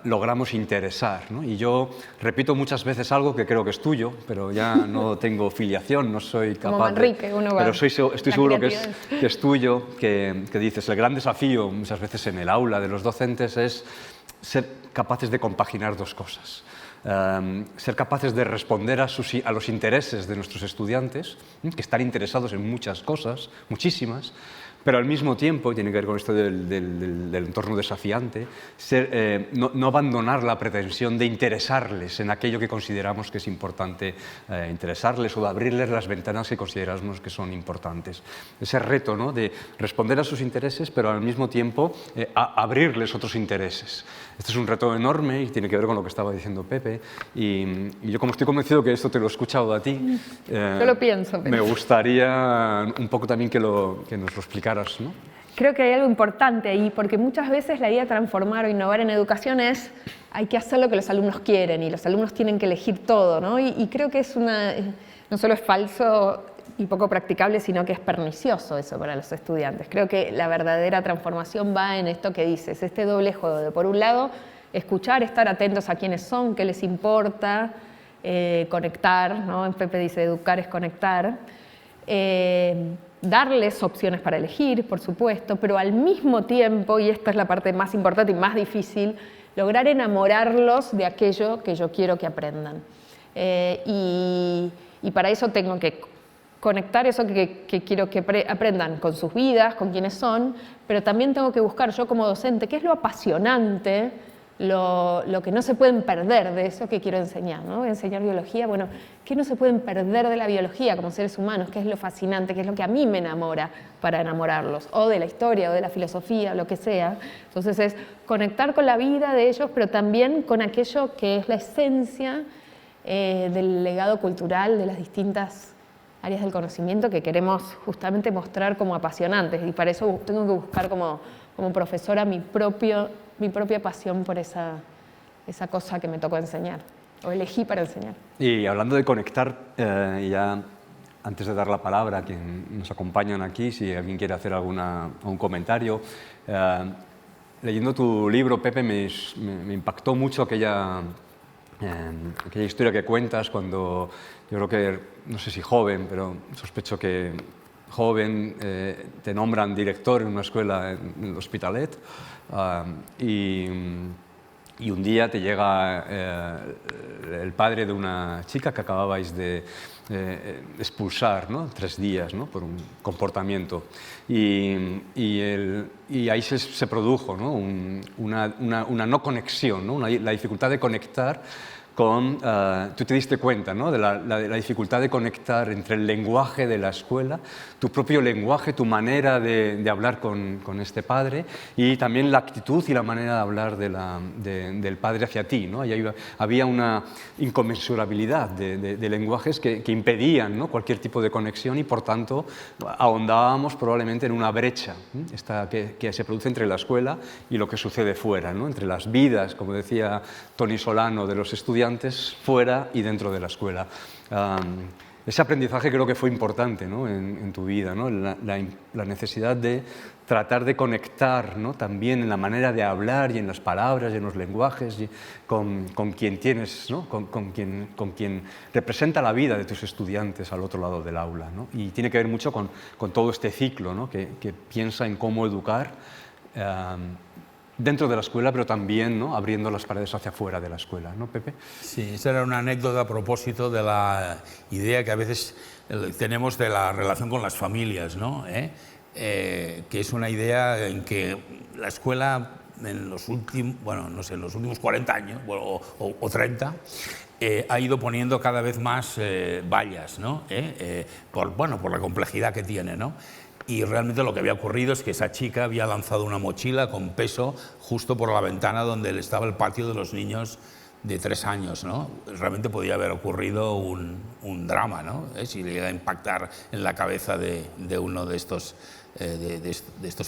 logramos interesar, ¿no? Y yo repito muchas veces algo que creo que es tuyo, pero ya no tengo filiación, no soy capaz. Como Manrique, pero estoy seguro que es tuyo, que dices, el gran desafío muchas veces en el aula de los docentes es ser capaces de compaginar dos cosas. Ser capaces de responder a los intereses de nuestros estudiantes, que están interesados en muchas cosas, muchísimas, pero al mismo tiempo, y tiene que ver con esto del entorno desafiante, no abandonar la pretensión de interesarles en aquello que consideramos que es importante interesarles, o de abrirles las ventanas que consideramos que son importantes. Ese reto, ¿no?, de responder a sus intereses, pero al mismo tiempo abrirles otros intereses. Este es un reto enorme y tiene que ver con lo que estaba diciendo Pepe. Y yo, como estoy convencido que esto te lo he escuchado a ti, yo lo pienso, me gustaría un poco también que nos lo explicaras, ¿no? Creo que hay algo importante ahí, porque muchas veces la idea de transformar o innovar en educación es hay que hacer lo que los alumnos quieren y los alumnos tienen que elegir todo, ¿no? Y creo que no solo es falso y poco practicable, sino que es pernicioso eso para los estudiantes. Creo que la verdadera transformación va en esto que dices, este doble juego de, por un lado, escuchar, estar atentos a quiénes son, qué les importa, conectar, ¿no? Pepe dice, educar es conectar, darles opciones para elegir, por supuesto, pero al mismo tiempo, y esta es la parte más importante y más difícil, lograr enamorarlos de aquello que yo quiero que aprendan. Y para eso tengo que conectar eso que quiero que aprendan con sus vidas, con quiénes son, pero también tengo que buscar yo como docente qué es lo apasionante, lo que no se pueden perder de eso que quiero enseñar, ¿no? Voy a enseñar biología, bueno, ¿qué no se pueden perder de la biología como seres humanos? ¿Qué es lo fascinante? ¿Qué es lo que a mí me enamora para enamorarlos? O de la historia, o de la filosofía, lo que sea. Entonces es conectar con la vida de ellos, pero también con aquello que es la esencia del legado cultural de las distintas áreas del conocimiento que queremos justamente mostrar como apasionantes, y para eso tengo que buscar como profesora mi propia pasión por esa cosa que me tocó enseñar, o elegí para enseñar. Y hablando de conectar, ya antes de dar la palabra a quien nos acompañan aquí, si alguien quiere hacer algún comentario, leyendo tu libro, Pepe, me impactó mucho aquella historia que cuentas cuando, yo creo que, no sé si joven, pero sospecho que joven, te nombran director en una escuela en el Hospitalet, y un día te llega el padre de una chica que acababais de expulsar, ¿no? 3 días, ¿no? Por un comportamiento. Y ahí se produjo, ¿no? una no conexión, ¿no? La dificultad de conectar con... tú te diste cuenta, ¿no?, de la dificultad de conectar entre el lenguaje de la escuela, tu propio lenguaje, tu manera de hablar con este padre, y también la actitud y la manera de hablar del padre hacia ti, ¿no? Y había una inconmensurabilidad de lenguajes que impedían, ¿no?, cualquier tipo de conexión, y por tanto ahondábamos probablemente en una brecha, esta que se produce entre la escuela y lo que sucede fuera, ¿no?, entre las vidas, como decía Toni Solano, de los estudiantes fuera y dentro de la escuela. ese aprendizaje creo que fue importante, ¿no? en tu vida, ¿no? La necesidad de tratar de conectar, ¿no? también en la manera de hablar y en las palabras y en los lenguajes y con quien tienes, ¿no? con quien representa la vida de tus estudiantes al otro lado del aula, ¿no? Y tiene que ver mucho con todo este ciclo, ¿no? que piensa en cómo educar dentro de la escuela, pero también, ¿no? abriendo las paredes hacia afuera de la escuela, ¿no, Pepe? Sí, esa era una anécdota a propósito de la idea que a veces tenemos de la relación con las familias, ¿no? Que es una idea en que la escuela en los últimos, bueno, no sé, en los últimos 40 años o 30 ha ido poniendo cada vez más vallas, ¿no? Por la complejidad que tiene, ¿no? Y realmente lo que había ocurrido es que esa chica había lanzado una mochila con peso justo por la ventana donde estaba el patio de los niños de 3 años, ¿no? Realmente podía haber ocurrido un drama, ¿no? Si le llega a impactar en la cabeza de uno de estos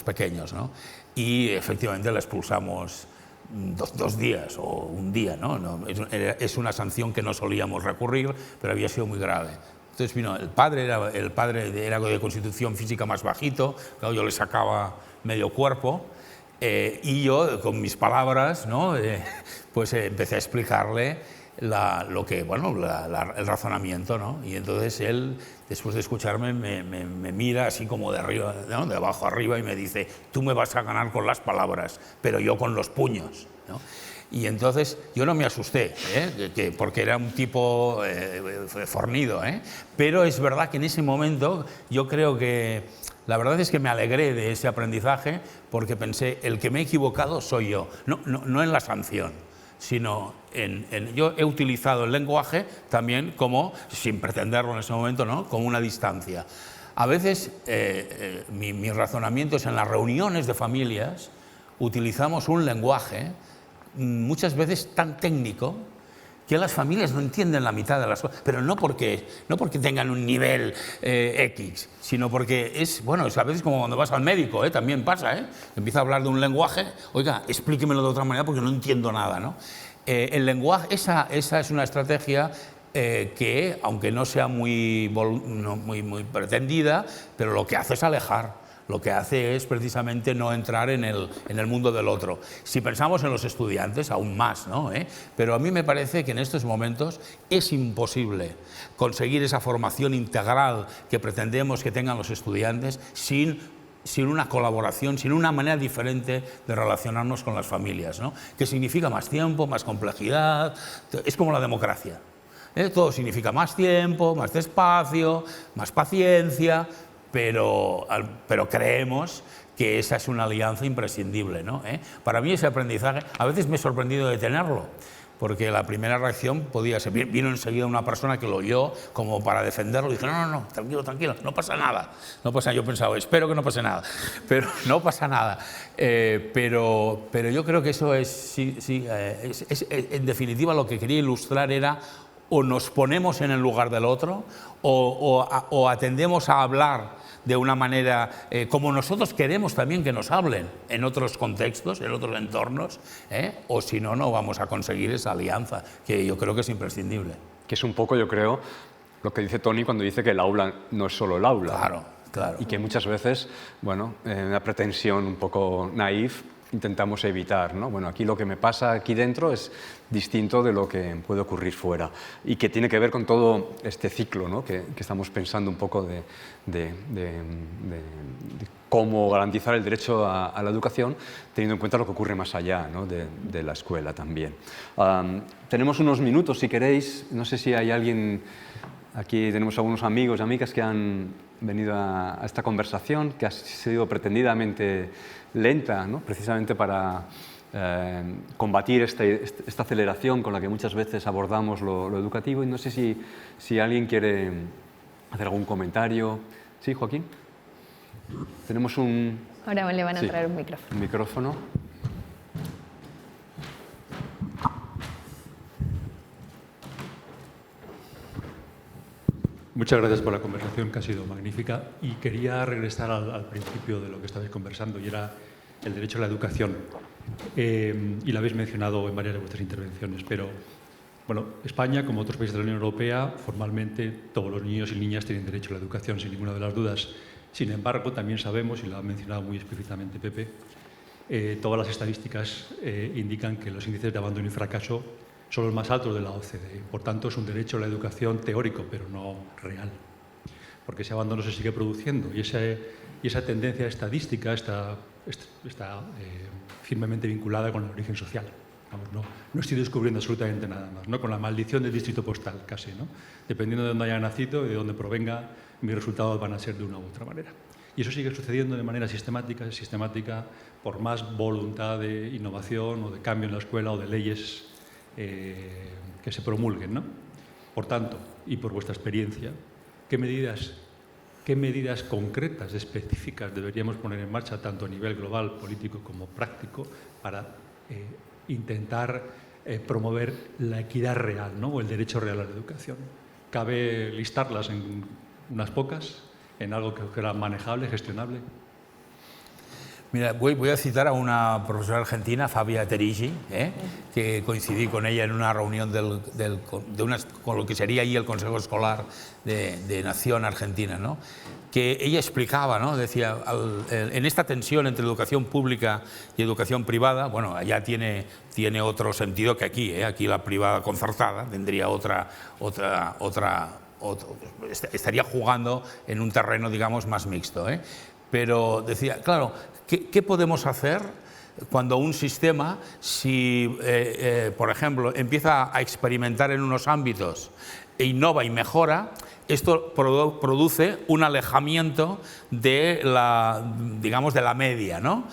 pequeños, ¿no? Y efectivamente la expulsamos 2 días o un día, ¿no? Es una sanción que no solíamos recurrir, pero había sido muy grave. Entonces vino el padre era de constitución física más bajito, claro, yo le sacaba medio cuerpo y yo con mis palabras, ¿no? Pues empecé a explicarle el razonamiento, ¿no? Y entonces él, después de escucharme, me mira así como de arriba, ¿no? De abajo arriba y me dice: tú me vas a ganar con las palabras, pero yo con los puños, ¿no? Y entonces yo no me asusté, porque era un tipo fornido, pero es verdad que en ese momento yo creo que la verdad es que me alegré de ese aprendizaje, porque pensé, el que me he equivocado soy yo, no en la sanción, sino yo he utilizado el lenguaje también como, sin pretenderlo en ese momento, ¿no? Como una distancia. A veces mi razonamiento es en las reuniones de familias utilizamos un lenguaje muchas veces tan técnico que las familias no entienden la mitad de las cosas, pero no porque tengan un nivel X, sino porque es a veces como cuando vas al médico, también pasa, empieza a hablar de un lenguaje, oiga, explíquemelo de otra manera porque no entiendo nada, ¿no? El lenguaje, esa es una estrategia que, aunque no sea muy pretendida, pero lo que hace es alejar. Lo que hace es precisamente no entrar en el mundo del otro. Si pensamos en los estudiantes, aún más, ¿no? Pero a mí me parece que en estos momentos es imposible conseguir esa formación integral que pretendemos que tengan los estudiantes sin una colaboración, sin una manera diferente de relacionarnos con las familias, ¿no? Que significa más tiempo, más complejidad, es como la democracia. Todo significa más tiempo, más despacio, más paciencia, pero creemos que esa es una alianza imprescindible, ¿no? Para mí ese aprendizaje, a veces me he sorprendido de tenerlo, porque la primera reacción podía ser, vino enseguida una persona que lo oyó como para defenderlo y dije, no, tranquilo, no pasa nada. No pasa, yo pensaba, espero que no pase nada, pero no pasa nada. Pero yo creo que eso es en definitiva lo que quería ilustrar era o nos ponemos en el lugar del otro o atendemos a hablar de una manera como nosotros queremos también que nos hablen en otros contextos, en otros entornos, o si no, no vamos a conseguir esa alianza que yo creo que es imprescindible. Que es un poco, yo creo, lo que dice Tony cuando dice que el aula no es solo el aula. Claro. Y que muchas veces, una pretensión un poco naif, intentamos evitar, ¿no? Bueno, aquí lo que me pasa aquí dentro es distinto de lo que puede ocurrir fuera y que tiene que ver con todo este ciclo, ¿no? que estamos pensando un poco de cómo garantizar el derecho a la educación teniendo en cuenta lo que ocurre más allá, ¿no? de la escuela también. Tenemos unos minutos, si queréis, no sé si hay alguien, aquí tenemos algunos amigos y amigas que han venido a esta conversación, que ha sido pretendidamente lenta, ¿no? Precisamente para combatir esta aceleración con la que muchas veces abordamos lo educativo. Y no sé si alguien quiere hacer algún comentario. ¿Sí, Joaquín? Tenemos un... Ahora le van a traer un micrófono. Un micrófono. Muchas gracias por la conversación, que ha sido magnífica. Y quería regresar al principio de lo que estabais conversando, y era el derecho a la educación. Y lo habéis mencionado en varias de vuestras intervenciones, pero Bueno, España, como otros países de la Unión Europea, formalmente todos los niños y niñas tienen derecho a la educación, sin ninguna de las dudas. Sin embargo, también sabemos, y lo ha mencionado muy explícitamente Pepe, todas las estadísticas indican que los índices de abandono y fracaso son los más altos de la OCDE. Por tanto, es un derecho a la educación teórico, pero no real, porque ese abandono se sigue produciendo y esa tendencia estadística está firmemente vinculada con el origen social. Vamos, no estoy descubriendo absolutamente nada más, ¿no? Con la maldición del distrito postal, casi, ¿no? Dependiendo de dónde haya nacido y de dónde provenga, mis resultados van a ser de una u otra manera. Y eso sigue sucediendo de manera sistemática, por más voluntad de innovación o de cambio en la escuela o de leyes que se promulguen, ¿no? Por tanto, y por vuestra experiencia, ¿qué medidas concretas, específicas deberíamos poner en marcha, tanto a nivel global, político como práctico, para intentar promover la equidad real, ¿no? O el derecho real a la educación? ¿Cabe listarlas en unas pocas, en algo que era manejable, gestionable? Mira, voy a citar a una profesora argentina, Fabia Terigi, que coincidí con ella en una reunión con lo que sería ahí el Consejo Escolar de Nación Argentina, ¿no? Que ella explicaba, ¿no? Decía, en esta tensión entre educación pública y educación privada, bueno, allá tiene otro sentido que aquí, aquí la privada concertada tendría estaría jugando en un terreno, digamos, más mixto, Pero decía, claro, ¿qué podemos hacer cuando un sistema, si, por ejemplo, empieza a experimentar en unos ámbitos e innova y mejora? Esto produce un alejamiento de digamos, de la media, ¿no?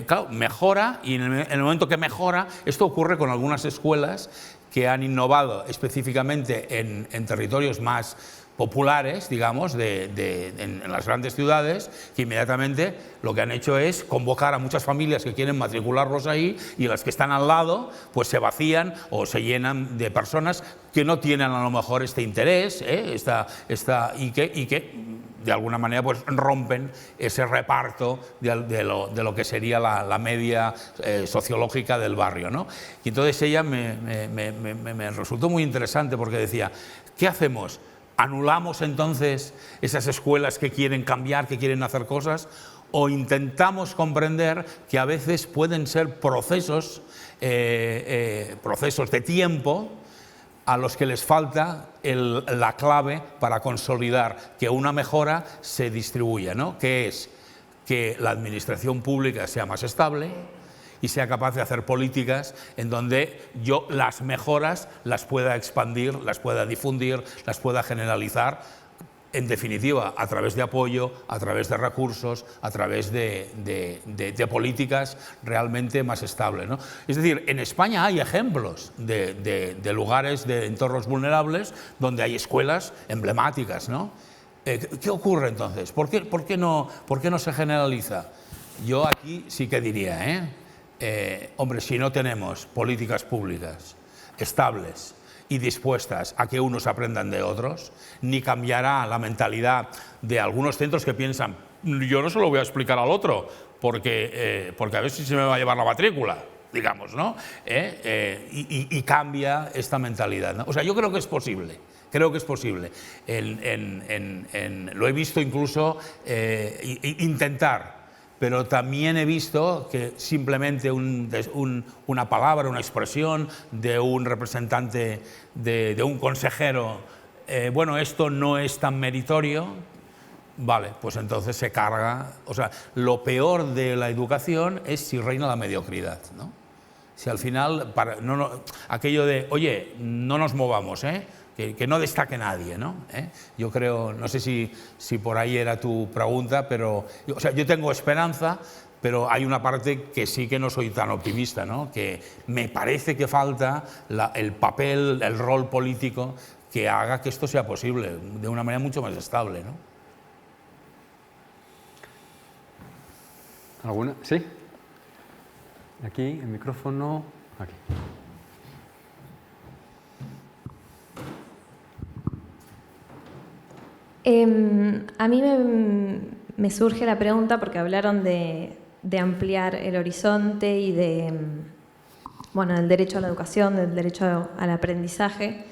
Claro, mejora, y en el momento que mejora, esto ocurre con algunas escuelas que han innovado específicamente en territorios más populares, digamos, en las grandes ciudades, que inmediatamente lo que han hecho es convocar a muchas familias que quieren matricularlos ahí, y las que están al lado pues se vacían o se llenan de personas que no tienen a lo mejor este interés, y que de alguna manera pues rompen ese reparto de lo que sería la media sociológica del barrio, ¿no? Y entonces ella me resultó muy interesante, porque decía, ¿qué hacemos? ¿Anulamos entonces esas escuelas que quieren cambiar, que quieren hacer cosas? ¿O intentamos comprender que a veces pueden ser procesos de tiempo a los que les falta la clave para consolidar que una mejora se distribuya, ¿no? Que es que la administración pública sea más estable y sea capaz de hacer políticas en donde yo las mejoras las pueda expandir, las pueda difundir, las pueda generalizar, en definitiva, a través de apoyo, a través de recursos, a través de políticas realmente más estables, ¿no? Es decir, en España hay ejemplos de lugares, de entornos vulnerables, donde hay escuelas emblemáticas, ¿no? ¿Qué ocurre entonces? ¿Por qué no se generaliza? Yo aquí sí que diría, hombre, si no tenemos políticas públicas estables y dispuestas a que unos aprendan de otros, ni cambiará la mentalidad de algunos centros que piensan, yo no se lo voy a explicar al otro, porque a ver si se me va a llevar la matrícula, digamos, ¿no? Y cambia esta mentalidad, ¿no? O sea, yo creo que es posible. Creo que es posible. Lo he visto incluso intentar, pero también he visto que simplemente una palabra, una expresión de un representante, de un consejero, bueno, esto no es tan meritorio, vale, pues entonces se carga. O sea, lo peor de la educación es si reina la mediocridad, ¿no? Si al final, aquello de, oye, no nos movamos, que no destaque nadie, ¿no? Yo creo, no sé si por ahí era tu pregunta, pero o sea, yo tengo esperanza, pero hay una parte que sí que no soy tan optimista, ¿no? Que me parece que falta el papel, el rol político que haga que esto sea posible de una manera mucho más estable, ¿no? ¿Alguna? ¿Sí? Aquí, el micrófono, aquí. A mí me surge la pregunta, porque hablaron de ampliar el horizonte y de bueno, del derecho a la educación, del derecho al aprendizaje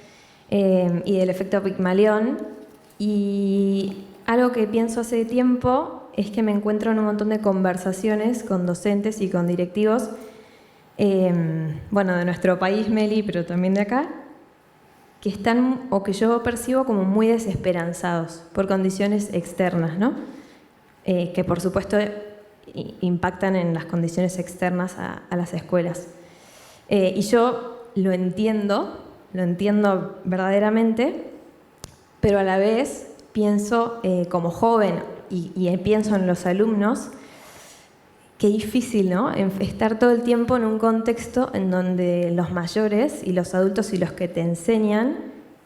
y del efecto Pigmalión. Y algo que pienso hace tiempo es que me encuentro en un montón de conversaciones con docentes y con directivos, bueno, de nuestro país, Meli, pero también de acá, que están, o que yo percibo como muy desesperanzados por condiciones externas, ¿no? Que por supuesto impactan en las condiciones externas a las escuelas. Y yo lo entiendo verdaderamente, pero a la vez pienso como joven y pienso en los alumnos, qué difícil, ¿no? Estar todo el tiempo en un contexto en donde los mayores y los adultos y los que te enseñan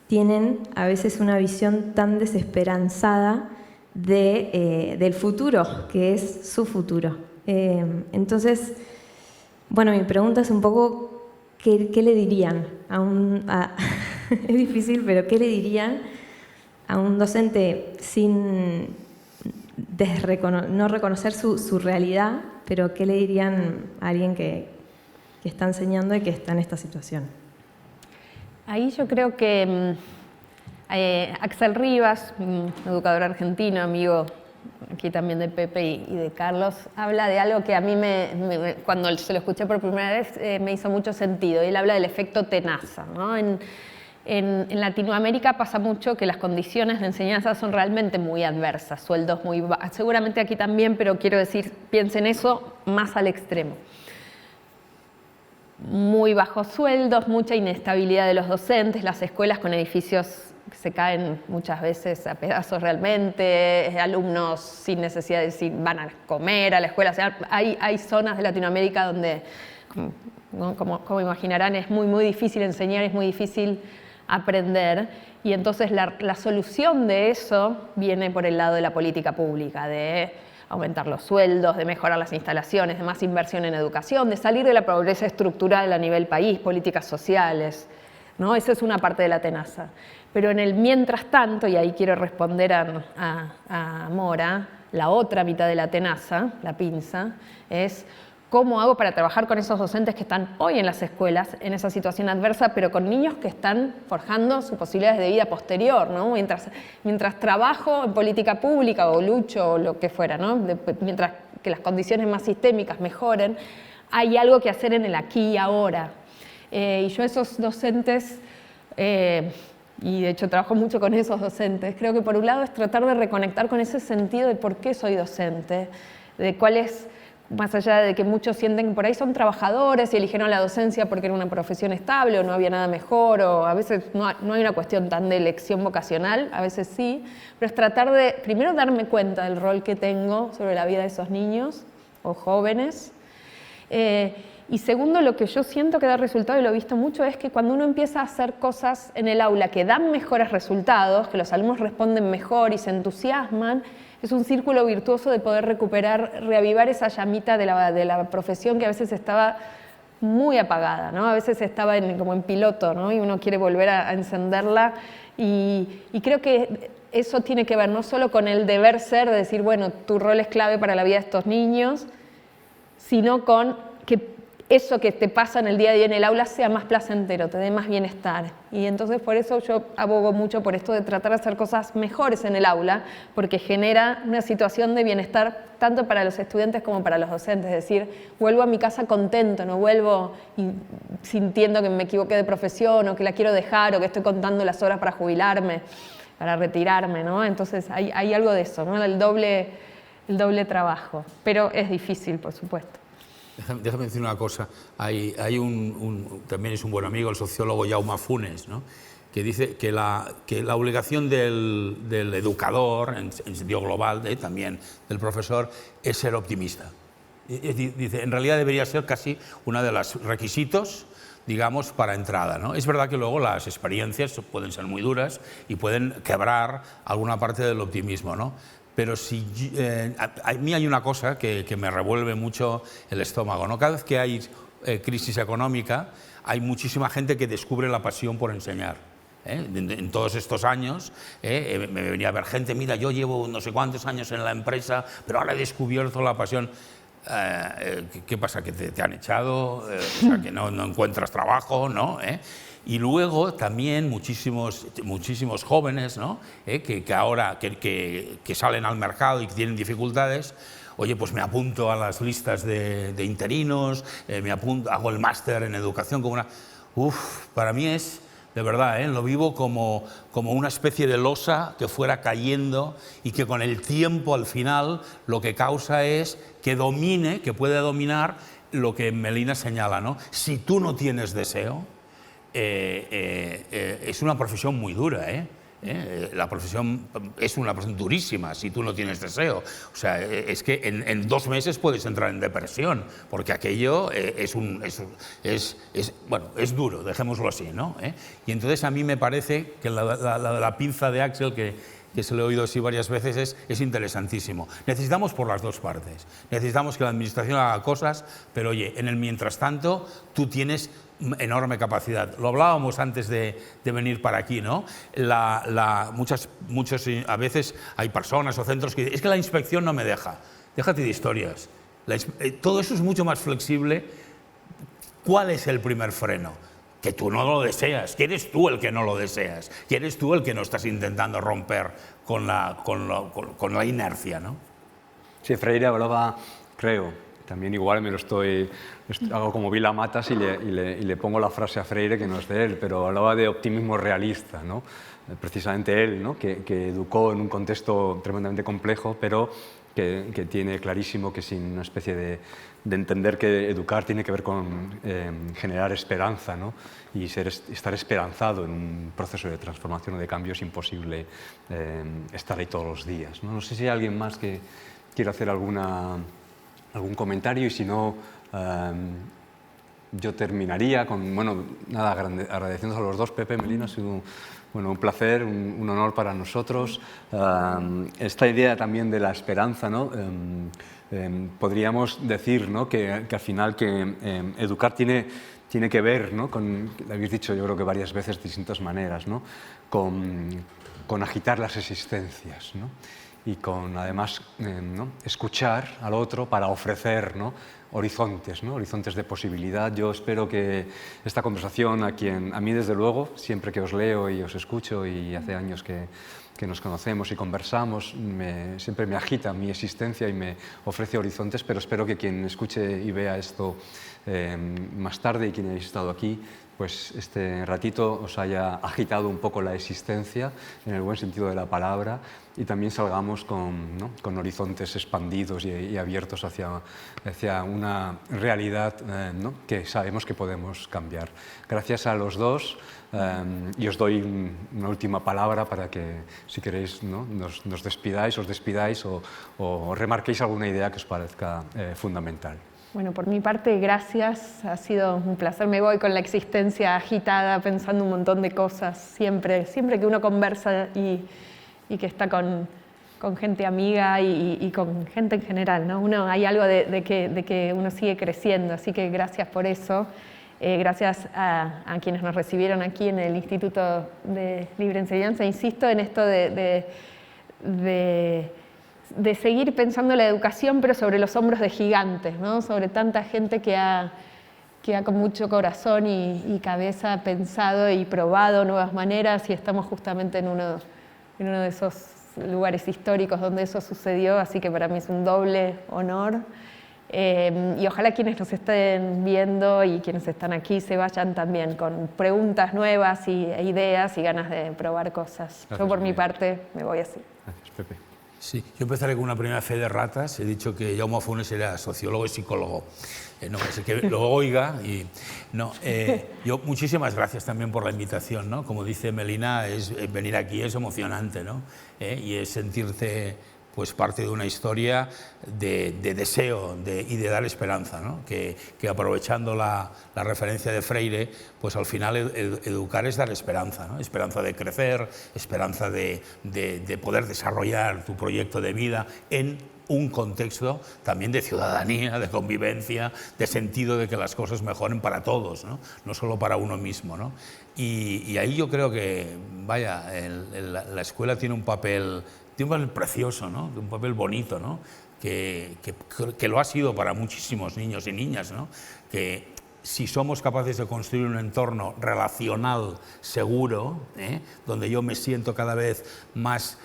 tienen a veces una visión tan desesperanzada del futuro, que es su futuro. Entonces, bueno, mi pregunta es un poco, ¿qué le dirían es difícil, pero ¿qué le dirían a un docente sin no reconocer su realidad, pero qué le dirían a alguien que está enseñando y que está en esta situación? Ahí yo creo que Axel Rivas, un educador argentino, amigo aquí también de Pepe y de Carlos, habla de algo que a mí cuando se lo escuché por primera vez me hizo mucho sentido. Él habla del efecto tenaza, ¿no? En Latinoamérica pasa mucho que las condiciones de enseñanza son realmente muy adversas, sueldos muy bajos, seguramente aquí también, pero quiero decir, piensen eso más al extremo. Muy bajos sueldos, mucha inestabilidad de los docentes, las escuelas con edificios que se caen muchas veces a pedazos realmente, alumnos sin necesidad de si van a comer a la escuela. O sea, hay zonas de Latinoamérica donde, como imaginarán, es muy difícil enseñar, es muy difícil aprender, y entonces la solución de eso viene por el lado de la política pública, de aumentar los sueldos, de mejorar las instalaciones, de más inversión en educación, de salir de la pobreza estructural a nivel país, políticas sociales, ¿no? Esa es una parte de la tenaza. Pero en el mientras tanto, y ahí quiero responder a Mora, la otra mitad de la tenaza, la pinza, es ¿cómo hago para trabajar con esos docentes que están hoy en las escuelas, en esa situación adversa, pero con niños que están forjando sus posibilidades de vida posterior, ¿no? Mientras trabajo en política pública o lucho o lo que fuera, ¿no? Mientras que las condiciones más sistémicas mejoren, hay algo que hacer en el aquí y ahora. Y yo esos docentes, y de hecho trabajo mucho con esos docentes, creo que por un lado es tratar de reconectar con ese sentido de por qué soy docente, de cuál es, más allá de que muchos sienten que por ahí son trabajadores y eligieron la docencia porque era una profesión estable o no había nada mejor, o a veces no hay una cuestión tan de elección vocacional, a veces sí, pero es tratar de primero darme cuenta del rol que tengo sobre la vida de esos niños o jóvenes, y segundo, lo que yo siento que da resultado, y lo he visto mucho, es que cuando uno empieza a hacer cosas en el aula que dan mejores resultados, que los alumnos responden mejor y se entusiasman, es un círculo virtuoso de poder reavivar esa llamita de la profesión que a veces estaba muy apagada, ¿no? A veces estaba como en piloto, ¿no? Y uno quiere volver a encenderla, y creo que eso tiene que ver no solo con el deber ser, de decir, bueno, tu rol es clave para la vida de estos niños, sino con que eso que te pasa en el día a día en el aula sea más placentero, te dé más bienestar. Y entonces por eso yo abogo mucho por esto de tratar de hacer cosas mejores en el aula, porque genera una situación de bienestar tanto para los estudiantes como para los docentes. Es decir, vuelvo a mi casa contento, no vuelvo sintiendo que me equivoqué de profesión o que la quiero dejar o que estoy contando las horas para jubilarme, para retirarme, ¿no? Entonces hay algo de eso, ¿no? El doble trabajo, pero es difícil, por supuesto. Déjame decir una cosa. Hay también es un buen amigo, el sociólogo Jaume Funes, ¿no? Que dice que la obligación del educador, en sentido global, también del profesor, es ser optimista. Dice, en realidad debería ser casi uno de los requisitos, digamos, para entrada, ¿no? Es verdad que luego las experiencias pueden ser muy duras y pueden quebrar alguna parte del optimismo, ¿no? Pero a mí hay una cosa que me revuelve mucho el estómago, ¿no? Cada vez que hay crisis económica, hay muchísima gente que descubre la pasión por enseñar. En todos estos años me venía a ver gente, mira, yo llevo no sé cuántos años en la empresa, pero ahora he descubierto la pasión. ¿Qué pasa? ¿Que te han echado? O sea, que no encuentras trabajo, ¿no? Y luego también muchísimos jóvenes, ¿no? Que ahora que salen al mercado y que tienen dificultades, oye, pues me apunto a las listas de interinos, me apunto, hago el máster en educación como una... para mí es, de verdad, lo vivo como una especie de losa que fuera cayendo y que con el tiempo, al final, lo que causa es que domine, que puede dominar lo que Melina señala, ¿no? Si tú no tienes deseo, es una profesión muy dura, la profesión es una profesión durísima si tú no tienes deseo. O sea, es que en 2 meses puedes entrar en depresión, porque aquello es duro, dejémoslo así, ¿no? Y entonces a mí me parece que la pinza de Axel, que se lo he oído así varias veces, es interesantísimo. Necesitamos por las dos partes. Necesitamos que la administración haga cosas, pero oye, en el mientras tanto, tú tienes enorme capacidad. Lo hablábamos antes de venir para aquí, ¿no? A veces hay personas o centros que dicen, es que la inspección no me deja. Déjate de historias. Todo eso es mucho más flexible. ¿Cuál es el primer freno? Que tú no lo deseas, que eres tú el que no lo deseas, que eres tú el que no estás intentando romper con la inercia, ¿no? Sí, Freire hablaba, creo, también igual hago como Vila Matas y le pongo la frase a Freire que no es de él, pero hablaba de optimismo realista, ¿no? Precisamente él, ¿no? que educó en un contexto tremendamente complejo, pero que tiene clarísimo que sin una especie de entender que educar tiene que ver con generar esperanza, ¿no? Y estar esperanzado en un proceso de transformación o de cambio es imposible estar ahí todos los días, ¿no? No sé si hay alguien más que quiera hacer algún comentario, y si no, yo terminaría con, bueno, nada, agradeciendo a los dos. Pepe, Melina, ha sido un placer, un honor para nosotros. Esta idea también de la esperanza, ¿no? Podríamos decir, ¿no? que al final educar tiene que ver, ¿no? Lo habéis dicho yo creo que varias veces de distintas maneras, ¿no? con agitar las existencias, ¿no? Y con además ¿no? escuchar al otro para ofrecer, ¿no? horizontes, ¿no? horizontes de posibilidad. Yo espero que esta conversación, a mí desde luego, siempre que os leo y os escucho, y hace años que nos conocemos y conversamos, siempre me agita mi existencia y me ofrece horizontes, pero espero que quien escuche y vea esto más tarde, y quien hayáis estado aquí, pues este ratito os haya agitado un poco la existencia, en el buen sentido de la palabra, y también salgamos con horizontes expandidos y abiertos hacia una realidad ¿no? que sabemos que podemos cambiar. Gracias a los dos, y os doy una última palabra para que, si queréis, ¿no? nos despidáis, os despidáis o remarquéis alguna idea que os parezca fundamental. Bueno, por mi parte, gracias. Ha sido un placer. Me voy con la existencia agitada, pensando un montón de cosas. Siempre que uno conversa y que está con gente amiga y con gente en general, ¿no? Hay algo de que uno sigue creciendo. Así que gracias por eso. Gracias a quienes nos recibieron aquí en el Instituto de Libre Enseñanza. Insisto en esto de seguir pensando la educación, pero sobre los hombros de gigantes, ¿no? Sobre tanta gente que ha con mucho corazón y cabeza pensado y probado nuevas maneras, y estamos justamente en uno de esos lugares históricos donde eso sucedió, así que para mí es un doble honor. Y ojalá quienes nos estén viendo y quienes están aquí se vayan también con preguntas nuevas e ideas y ganas de probar cosas. Gracias, Yo por mi María. parte me voy así. Gracias, Pepe. Sí, yo empezaré con una primera fe de ratas. He dicho que Jaume Funes era sociólogo y psicólogo. No sé que lo oiga. Yo muchísimas gracias también por la invitación, ¿no? Como dice Melina, venir aquí es emocionante, ¿no? Y es sentirte pues parte de una historia de deseo y de dar esperanza, ¿no? Que aprovechando la referencia de Freire, pues al final educar es dar esperanza, ¿no? Esperanza de crecer, esperanza de poder desarrollar tu proyecto de vida en un contexto también de ciudadanía, de convivencia, de sentido de que las cosas mejoren para todos, no solo para uno mismo, ¿no? Y ahí yo creo que, vaya, la escuela tiene un papel precioso, ¿no? Un papel bonito, ¿no? que lo ha sido para muchísimos niños y niñas, ¿no? Que si somos capaces de construir un entorno relacional seguro, donde yo me siento cada vez más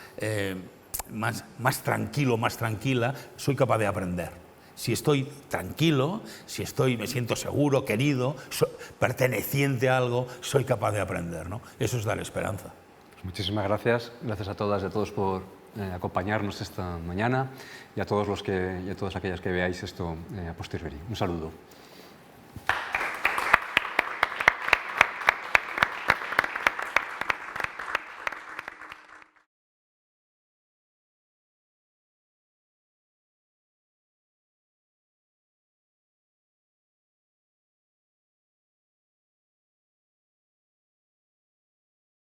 tranquilo, más tranquila, soy capaz de aprender. Si estoy tranquilo, si me siento seguro, querido, perteneciente a algo, soy capaz de aprender, ¿no? Eso es dar esperanza. Pues muchísimas gracias. Gracias a todas y a todos por acompañarnos esta mañana y a todos aquellas que veáis esto a posteriori. Un saludo.